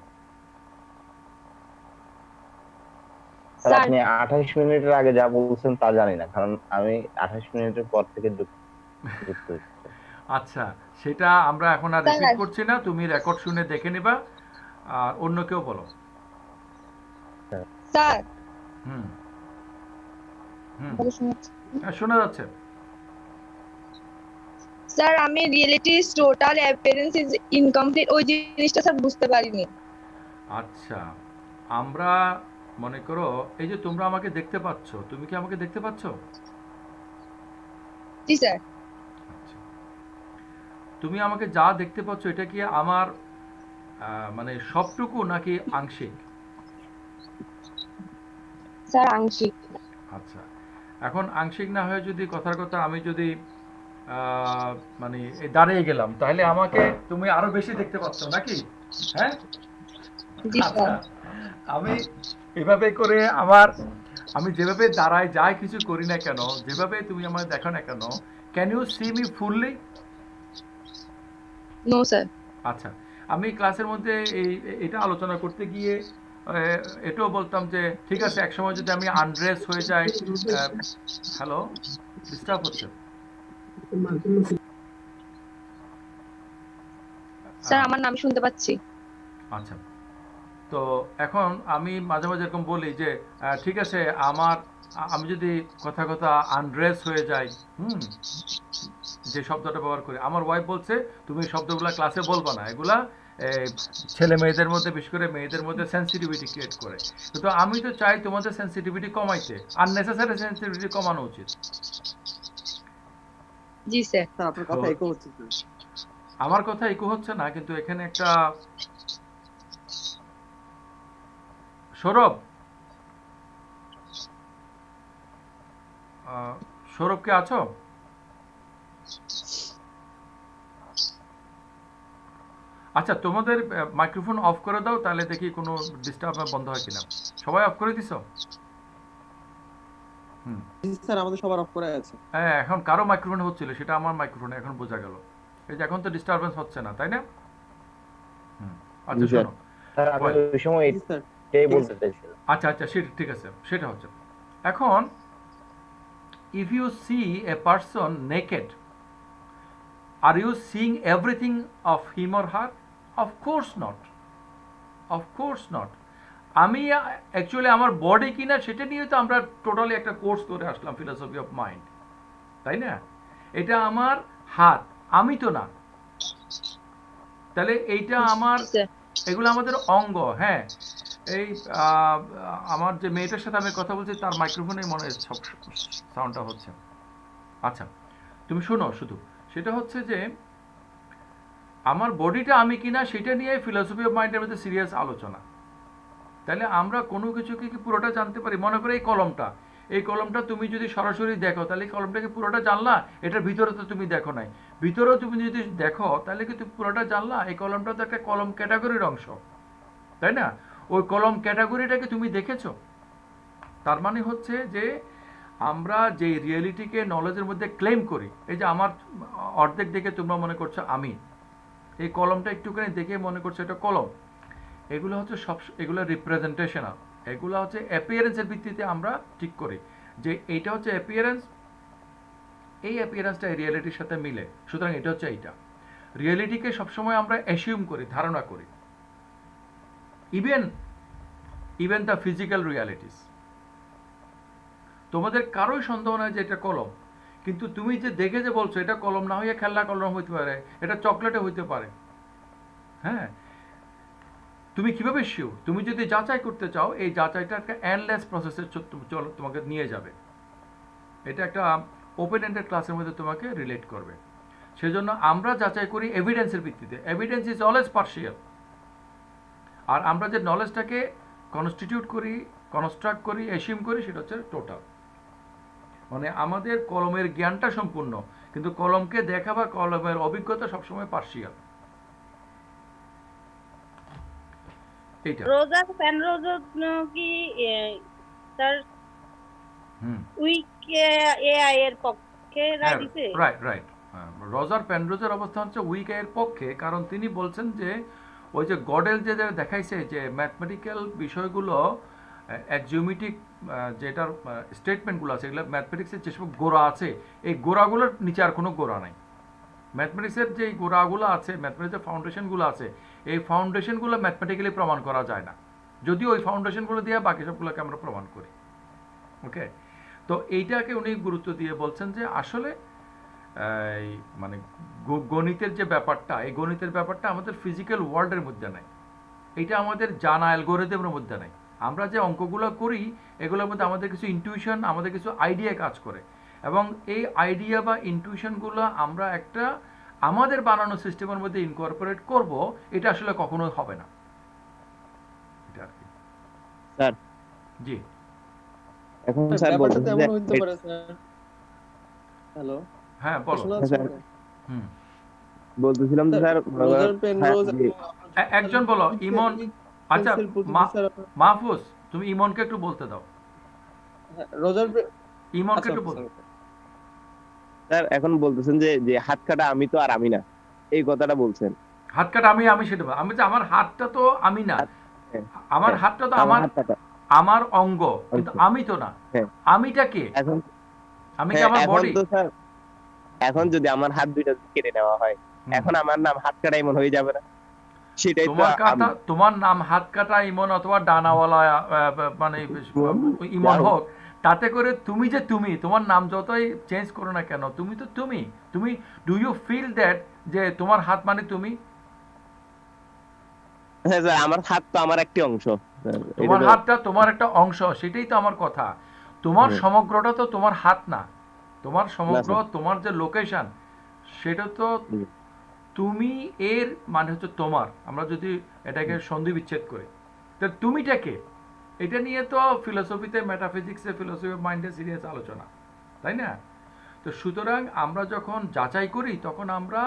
স্যার আপনি 28 মিনিটের আগে যা বলছেন তা জানি না, কারণ আমি 28 মিনিটের পর থেকে যুক্ত হচ্ছি। আচ্ছা, সেটা আমরা এখন আর রিপিট করছি না, তুমি রেকর্ড শুনে দেখে নিবা। আর অন্য কেউ বলো। স্যার শোনা যাচ্ছে। স্যার আমি reality is total appearance is incomplete ওই জিনিসটা স্যার বুঝতে পারিনি। আচ্ছা, আমরা মনে করো এই যে তোমরা আমাকে দেখতে পাচ্ছ, তুমি কি আমাকে দেখতে পাচ্ছ? জি স্যার। আচ্ছা, তুমি আমাকে যা দেখতে পাচ্ছ এটা কি আমার মানে সবটুকু নাকি আংশিক? স্যার আংশিক। আচ্ছা, এখন আংশিক না হয়ে যদি কথার কথা আমি যদি মানে দাঁড়িয়ে গেলাম, তাহলে আমাকে তুমি আরো বেশি দেখতে পাচ্ছ নাকি? হ্যাঁ, আমি এভাবে করে আমি যেভাবে দাঁড়াই, যাই কিছু করি না কেন, যেভাবে তুমি আমার দেখো না কেন, can you see me fully? No sir. আচ্ছা, আমি ক্লাসের মধ্যে এটা আলোচনা করতে গিয়ে এটাও বলতাম যে ঠিক আছে এক সময় যদি আমি আনড্রেস হয়ে যাই। হ্যালো, ডিস্টার্ব হচ্ছে স্যার? আমার নাম শুনতে পাচ্ছি। আচ্ছা, তো এখন আমি মাঝে মাঝে এরকম বলি যে ঠিক আছে আমি যদি কথা আনড্রেস হয়ে যাই, যে শব্দটা ব্যবহার করি, আমার ওয়াইফ বলছে তুমি শব্দগুলা ক্লাসে বলবা না, এগুলা ছেলে মেয়েদের মধ্যে, বিশেষ করে মেয়েদের মধ্যে সেন্সিটিভিটি ক্রিয়েট করে। তো আমি তো চাই তোমাদের সেন্সিটিভিটি কমাইতে, আননেসেসারি সেন্সিটিভিটি কমানো উচিত। জি স্যার। আপনার কথা ইকো হচ্ছে। আমার কথা ইকো হচ্ছে না, কিন্তু এখানে একটা সৌরভ কে আছো? আচ্ছা, তোমাদের মাইক্রোফোন অফ করে দাও, তাহলে দেখি কোনো ডিস্টার্ব বন্ধ হয় কিনা। সবাই অফ করে দিছো? স্যার আমাদের সবার অফ করা আছে। হ্যাঁ, এখন কারো মাইক্রোফোন হচ্ছিল, সেটা আমার মাইক্রোফোনে এখন বোঝা গেল। এই যে এখন তো ডিস্টারবেন্স হচ্ছে না, তাই না? আচ্ছা শোনো, স্যার আমি ওই সময় জি স্যার এটাই বলতে চাইছিলাম। আচ্ছা আচ্ছা, সেটা ঠিক আছে, সেটা হচ্ছে এখন if you see a person naked, are you seeing everything of him or her? Of course not, of course not. আমি অ্যাকচুয়ালি আমার বডি কিনা সেটা নিয়ে তো আমরা টোটালি একটা কোর্স করে আসলাম, ফিলোসফি অফ মাইন্ড, তাই না? এটা আমার হাত, আমি তো না, তাহলে এইটা আমার, এগুলো আমাদের অঙ্গ। হ্যাঁ, এই আমার যে মেয়েটার সাথে আমি কথা বলছি তার মাইক্রোফোনে মনে হয় সব সাউন্ডটা হচ্ছে। আচ্ছা তুমি শোনো, শুধু সেটা হচ্ছে যে আমার বডিটা আমি কিনা সেটা নিয়ে ফিলোসফি অফ মাইন্ডের মধ্যে সিরিয়াস আলোচনা। তাহলে আমরা কোনো কিছুকে কি পুরোটা জানতে পারি? মনে করো এই কলমটা তুমি যদি সরাসরি দেখো তাহলে এই কলমটাকে পুরোটা জানলা? এটার ভিতরে তো তুমি দেখো নাই, ভিতরেও তুমি যদি দেখো তাহলে কি তুমি পুরোটা জানলা? এই কলমটা তো একটা কলম ক্যাটাগরির অংশ, তাই না? ওই কলম ক্যাটাগরিটাকে তুমি দেখেছো? তার মানে হচ্ছে যে আমরা যে রিয়েলিটিকে নলেজের মধ্যে ক্লেম করি, এই যে আমার অর্ধেক দেখে তোমরা মনে করছো আমি, এই কলমটা একটুখানি দেখে মনে করছো এটা কলম, এগুলো হচ্ছে সব, এগুলো রিপ্রেজেন্টেশনাল, এগুলো হচ্ছে অ্যাপিয়ারেন্সের ভিত্তিতে আমরা ঠিক করি যে এইটা হচ্ছে অ্যাপিয়ারেন্স, এই অ্যাপিয়ারেন্সটা রিয়েলিটির সাথে মিলে, সুতরাং এটা হচ্ছে এইটা। রিয়েলিটিকে সবসময় আমরা অ্যাসিউম করি, ধারণা করি, ইভেন দ্য ফিজিক্যাল রিয়ালিটিস। তোমাদের কারোই সন্দেহ নয় যে এটা কলম, কিন্তু তুমি যে দেখে যে বলছো এটা কলম না হইয়া খেলনা কলম হইতে পারে, এটা চকলেটে হইতে পারে। হ্যাঁ, তুমি কিভাবে শিওর? তুমি যদি যাচাই করতে চাও, এই যাচাইটা একটা এন্ডলেস প্রসেসের তোমাকে নিয়ে যাবে। এটা একটা ওপেন এন্ডেড ক্লাসের মধ্যে তোমাকে রিলেট করবে। সেজন্য আমরা যাচাই করি এভিডেন্সের ভিত্তিতে। Evidence is always partial. আর আমরা যে নলেজটাকে কনস্টিটিউট করি, কনস্ট্রাক্ট করি, অ্যাসিউম করি, সেটা হচ্ছে টোটাল। মানে আমাদের কলমের জ্ঞানটা সম্পূর্ণ, কিন্তু কলমকে দেখা বা কলমের অভিজ্ঞতা সবসময় পার্শিয়াল। এইটা রোজার পেনরোজ কি তার উইক এআই এর পক্ষে রায় দিতে? রাইট। রজার পেনরোজের অবস্থান হচ্ছে উইক এর পক্ষে, কারণ তিনি বলছেন যে ওই যে গডেল যে দেখাইছে যে ম্যাথমেটিক্যাল বিষয়গুলো, অ্যাক্সিওমেটিক যেটার স্টেটমেন্টগুলো আছে, এগুলো ম্যাথমেটিক্সের যেসব গোড়া আছে, এই গোড়াগুলোর নিচে আর কোনো গোড়া নাই। ম্যাথমেটিক্সের যে গোড়াগুলো আছে, ম্যাথমেটিক্সের ফাউন্ডেশনগুলো আছে, এই ফাউন্ডেশনগুলো ম্যাথমেটিক্যালি প্রমাণ করা যায় না, যদিও ওই ফাউন্ডেশনগুলো দিয়ে বাকি সবগুলোকে আমরা প্রমাণ করি। ওকে, তো এইটাকে উনি গুরুত্ব দিয়ে বলছেন যে আসলে মানে গণিতের যে ব্যাপারটা, এই গণিতের ব্যাপারটা আমাদের ফিজিক্যাল ওয়ার্ল্ডের মধ্যে নাই, এটা আমাদের জানা অ্যালগরিদমের মধ্যে নাই। আমরা যে অঙ্কগুলো করি এগুলোর মধ্যে আমাদের কিছু ইনটিউশন, আমাদের কিছু আইডিয়া কাজ করে, এবং এই আইডিয়া বা ইনটিউশনগুলো আমরা একটা আমাদের বানানো সিস্টেমের মধ্যে ইনকর্পোরেট করব, এটা আসলে কখনোই হবে না। এটা আর কি স্যার। জি, এখন স্যার বলতে তেমন হইতে পারে স্যার। হ্যালো, হ্যাঁ বলো। বলতেছিলাম স্যার, রোজার পেনরোজ একজন বলো, ইমন। আচ্ছা মাহফুজ, তুমি ইমনকে একটু বলতে দাও। রোজার ইমনকে একটু বলতে। স্যার এখন বলতেছেন যে হাত কাটা আমি তো আর আমি না, এই কথাটা বলছেন। হাত কাটা আমি সেটা আমি যে আমার হাতটা তো আমি না, আমার হাতটা তো আমার অঙ্গ, কিন্তু আমি তো না। আমিটা কে? এখন আমি কি আমার বডি? তো স্যার এখন যদি আমার হাত দুইটা কেটে নেওয়া হয়, এখন আমার নাম হাত কাটা ইমন হয়ে যাবে না? সেটাই তো তোমার নাম হাত কাটা ইমন অথবা ডানাওয়ালা মানে ইমন হোক, তাতে করে তুমি যে তুমি, তোমার নাম যতই চেঞ্জ করো না কেন, তুমি তো তুমি ডু ইউ ফিল দ্যাট যে তোমার হাত মানে তুমি? হ্যাঁ স্যার, আমার হাত তো আমার একটি অংশ, তোমার হাতটা তোমার একটা অংশ, সেটাই তো আমার কথা। তোমার সমগ্রটা তো তোমার হাত না, তোমার সমগ্র, তোমার যে লোকেশন সেটা তো তুমি, এর মানে হচ্ছে তোমার। আমরা যদি এটাকে সন্ধি বিচ্ছেদ করি, তো তুমিটা কে? এটা নিয়ে তো ফিলোসফিতে, মেটাফিজিক্সে, ফিলোসফি অফ মাইন্ডে সিরিয়াস আলোচনা, তাই না? তো সুতরাং আমরা যখন যাচাই করি তখন আমরা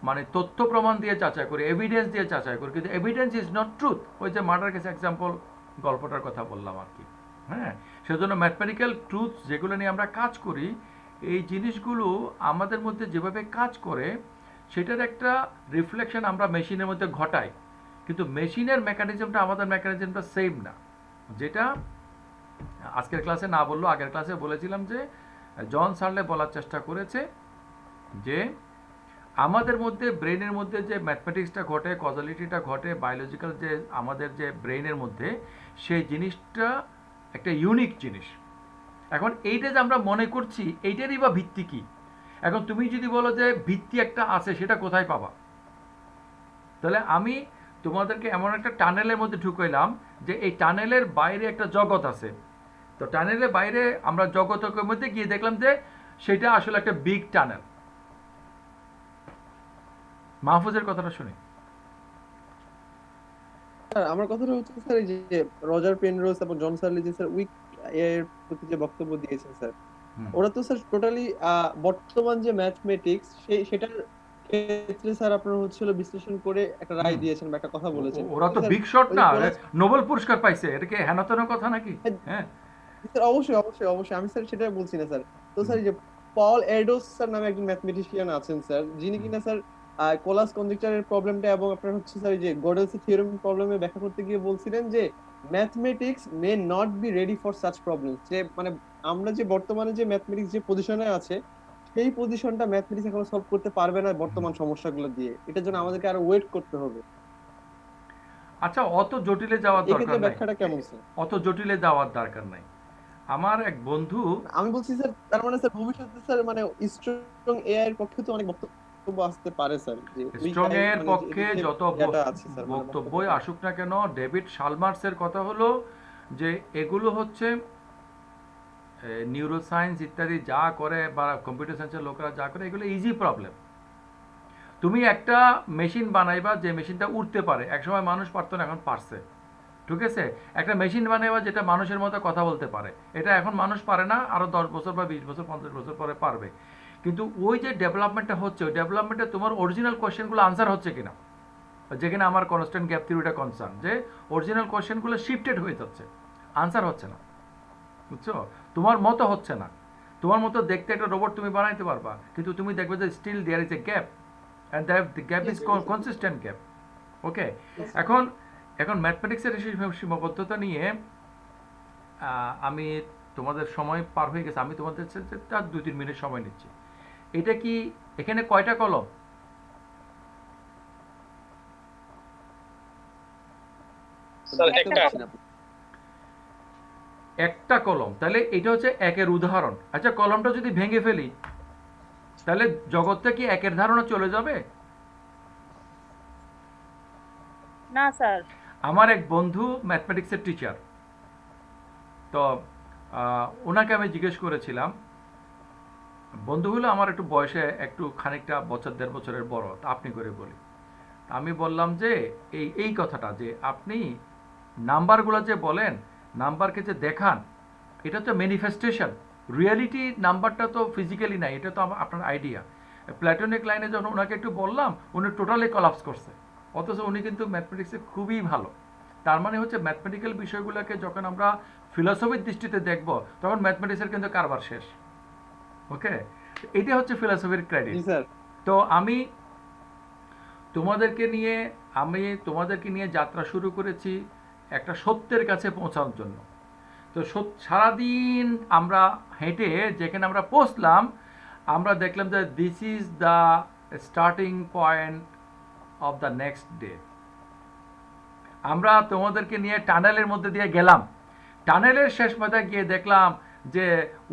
মানে তথ্য প্রমাণ দিয়ে যাচাই করি, এভিডেন্স দিয়ে যাচাই করি, কিন্তু এভিডেন্স ইজ নট ট্রুথ। ওই যে মার্ডার কেস এক্সাম্পল গল্পটার কথা বললাম আর কি। হ্যাঁ, সেজন্য ম্যাথমেটিক্যাল ট্রুথ যেগুলো নিয়ে আমরা কাজ করি, এই জিনিসগুলো আমাদের মধ্যে যেভাবে কাজ করে সেটার একটা রিফ্লেকশন আমরা মেশিনের মধ্যে ঘটাই। কিন্তু মেশিনের মেকানিজমটা আমাদের মেকানিজমটা সেম না, যেটা আজকের ক্লাসে না বললো আগের ক্লাসে বলেছিলাম যে জন সার্লে বলার চেষ্টা করেছে যে আমাদের মধ্যে ব্রেনের মধ্যে যে ম্যাথমেটিক্সটা ঘটে, কজালিটিটা ঘটে, বায়োলজিক্যাল যে আমাদের যে ব্রেনের মধ্যে, সেই জিনিসটা একটা ইউনিক জিনিস। এখন এইটা যে আমরা মনে করছি এইটারই বা ভিত্তি কি? এখন তুমি যদি বলো যে ভিত্তি একটা আছে, সেটা কোথায় পাবা? তাহলে আমি তোমাদেরকে এমন একটা টানেলের মধ্যে ঢুকাইলাম যে এই টানেলের বাইরে একটা জগৎ আছে। তো টানেলের বাইরে আমরা জগতের মধ্যে গিয়ে দেখলাম যে সেটা আসলে একটা বিগ টানেল। মাহফুজের কথাটা শুনি। স্যার আমার কথাটা হচ্ছে স্যার এই যে রজার পেনরোজ এবং জন সার্লি যে স্যার উইক এর প্রতি যে বক্তব্য দিয়েছেন স্যার, ওরা তো স্যার টোটালি বর্তমান যে ম্যাথমেটিক্স সেটার ক্ষেত্রে স্যার আপনারা হচ্ছিল বিশ্লেষণ করে একটা রায় দিয়েছেন বা একটা কথা বলেছেন। ওরা তো বিগ শট না, নোবেল পুরস্কার পাইছে, এটা কি হেনাতনের কথা নাকি? হ্যাঁ স্যার অবশ্যই অবশ্যই অবশ্যই, আমি স্যার সেটা বলছি না স্যার। তো স্যার এই যে পল এরডোস স্যার নামে একজন ম্যাথমেটিশিয়ান আছেন স্যার, যিনি কিনা স্যার কোলাস কনজেকচারের প্রবলেমটা এবং আপনার হচ্ছে স্যার এই যে গডেলস থিওরেম প্রবলেমে ব্যাখ্যা করতে গিয়ে বলছিলেন যে mathematics may not be ready for such problems, যে মানে আমরা যে বর্তমানে যে ম্যাথমেটিক্স যে পজিশনে আছে সেই পজিশনটা ম্যাথমেটিক্স এখনো সলভ করতে পারবে না বর্তমান সমস্যাগুলো দিয়ে, এটার জন্য আমাদেরকে আরো ওয়েট করতে হবে। আচ্ছা, অত জটিলে যাওয়ার দরকার নাই। ব্যাখ্যাটা কেমন স্যার? অত জটিলে যাওয়ার দরকার নাই। আমার এক বন্ধু, আমি বলছি স্যার তার মানে স্যার ভবিষ্যতে স্যার মানে স্ট্রং এআই এর পক্ষে তো অনেক বক্তব্য আসতে পারে স্যার, যে স্ট্রং এর পক্ষে যত বক্তব্যই আসুক না কেন, ডেভিড শালমার্সের কথা হলো যে এগুলো হচ্ছে নিউরোসায়েন্স ইত্যাদি যা করে বা কম্পিউটার সায়েন্সের লোকেরা যা করে, এগুলো ইজি প্রবলেম। তুমি একটা মেশিন বানাইবা যে মেশিনটা উঠতে পারে, একসময় মানুষ পারতো না, এখন পারছে। ঠিক আছে, একটা মেশিন বানাইবা যেটা মানুষের মতো কথা বলতে পারে, এটা এখন মানুষ পারে না, আরো 10 বছর বা 20 বছর 50 বছর পরে পারবে। কিন্তু ওই যে ডেভেলপমেন্টটা হচ্ছে, ওই ডেভেলপমেন্টে তোমার অরিজিনাল কোয়েশ্চেনগুলো আনসার হচ্ছে কিনা, যেখানে আমার কনস্ট্যান্ট গ্যাপ থিওরিটা কনসার্ন, যে অরিজিনাল কোয়েশ্চেনগুলো শিফটেড হয়ে যাচ্ছে, আনসার হচ্ছে না। বুঝছো? তোমার মতো হচ্ছে না। তোমার মতো দেখতে একটা রোবট তুমি বানাইতে পারবা, কিন্তু তুমি দেখবে যে still there is a gap, and the gap is consistent gap. Okay, এখন ম্যাথমেটিক্সের সীমাবদ্ধতা নিয়ে আমি তোমাদের সময় পার হয়ে গেছে, আমি তোমাদের তার 2-3 মিনিট সময় নিচ্ছি। এটা কি এখানে কয়টা কলম? একটা কলম। তাহলে এটা হচ্ছে একের উদাহরণ। আচ্ছা, কলমটা যদি ভেঙে ফেলি তাহলে জগৎটা কি একের ধারণা চলে যাবে? না স্যার। আমার এক বন্ধু ম্যাথমেটিক্সের টিচার, তো ওনাকে আমি জিজ্ঞেস করেছিলাম, বন্ধু হলো আমার একটু বয়সে একটু খানিকটা বছর 1.5 বছরের বড়, তা আপনি করে বলি। আমি বললাম যে এই কথাটা যে আপনি নাম্বারগুলো যে বলেন, নাম্বারকে যে দেখান, এটা তো ম্যানিফেস্টেশন, রিয়েলিটি নাম্বারটা তো ফিজিক্যালি নাই, এটা তো আপনার আইডিয়া। প্ল্যাটনিক লাইনে যখন ওনাকে একটু বললাম, উনি টোটালি কলাপস করছে, অথচ উনি কিন্তু ম্যাথমেটিক্সে খুবই ভালো। তার মানে হচ্ছে ম্যাথমেটিক্যাল বিষয়গুলোকে যখন আমরা ফিলসফির দৃষ্টিতে দেখব, তখন ম্যাথমেটিক্সের কিন্তু কারবার শেষ। ওকে, এটা হচ্ছে ফিলসফির ক্রেডিট। তো আমি তোমাদেরকে নিয়ে যাত্রা শুরু করেছি একটা সত্যের কাছে পৌঁছানোর জন্য। তো সারাদিন আমরা হেঁটে যেখানে আমরা পৌঁছলাম, আমরা দেখলাম যে this is the starting point of the next day. আমরা তোমাদেরকে নিয়ে টানেলের মধ্যে দিয়ে গেলাম, টানেলের শেষ মাথায় গিয়ে দেখলাম যে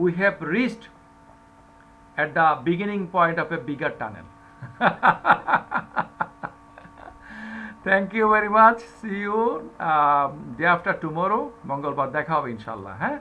we have reached at the beginning point of a bigger tunnel. Thank you very much. See you day after tomorrow. মঙ্গলবার দেখা হবে ইনশাআল্লাহ। হ্যাঁ।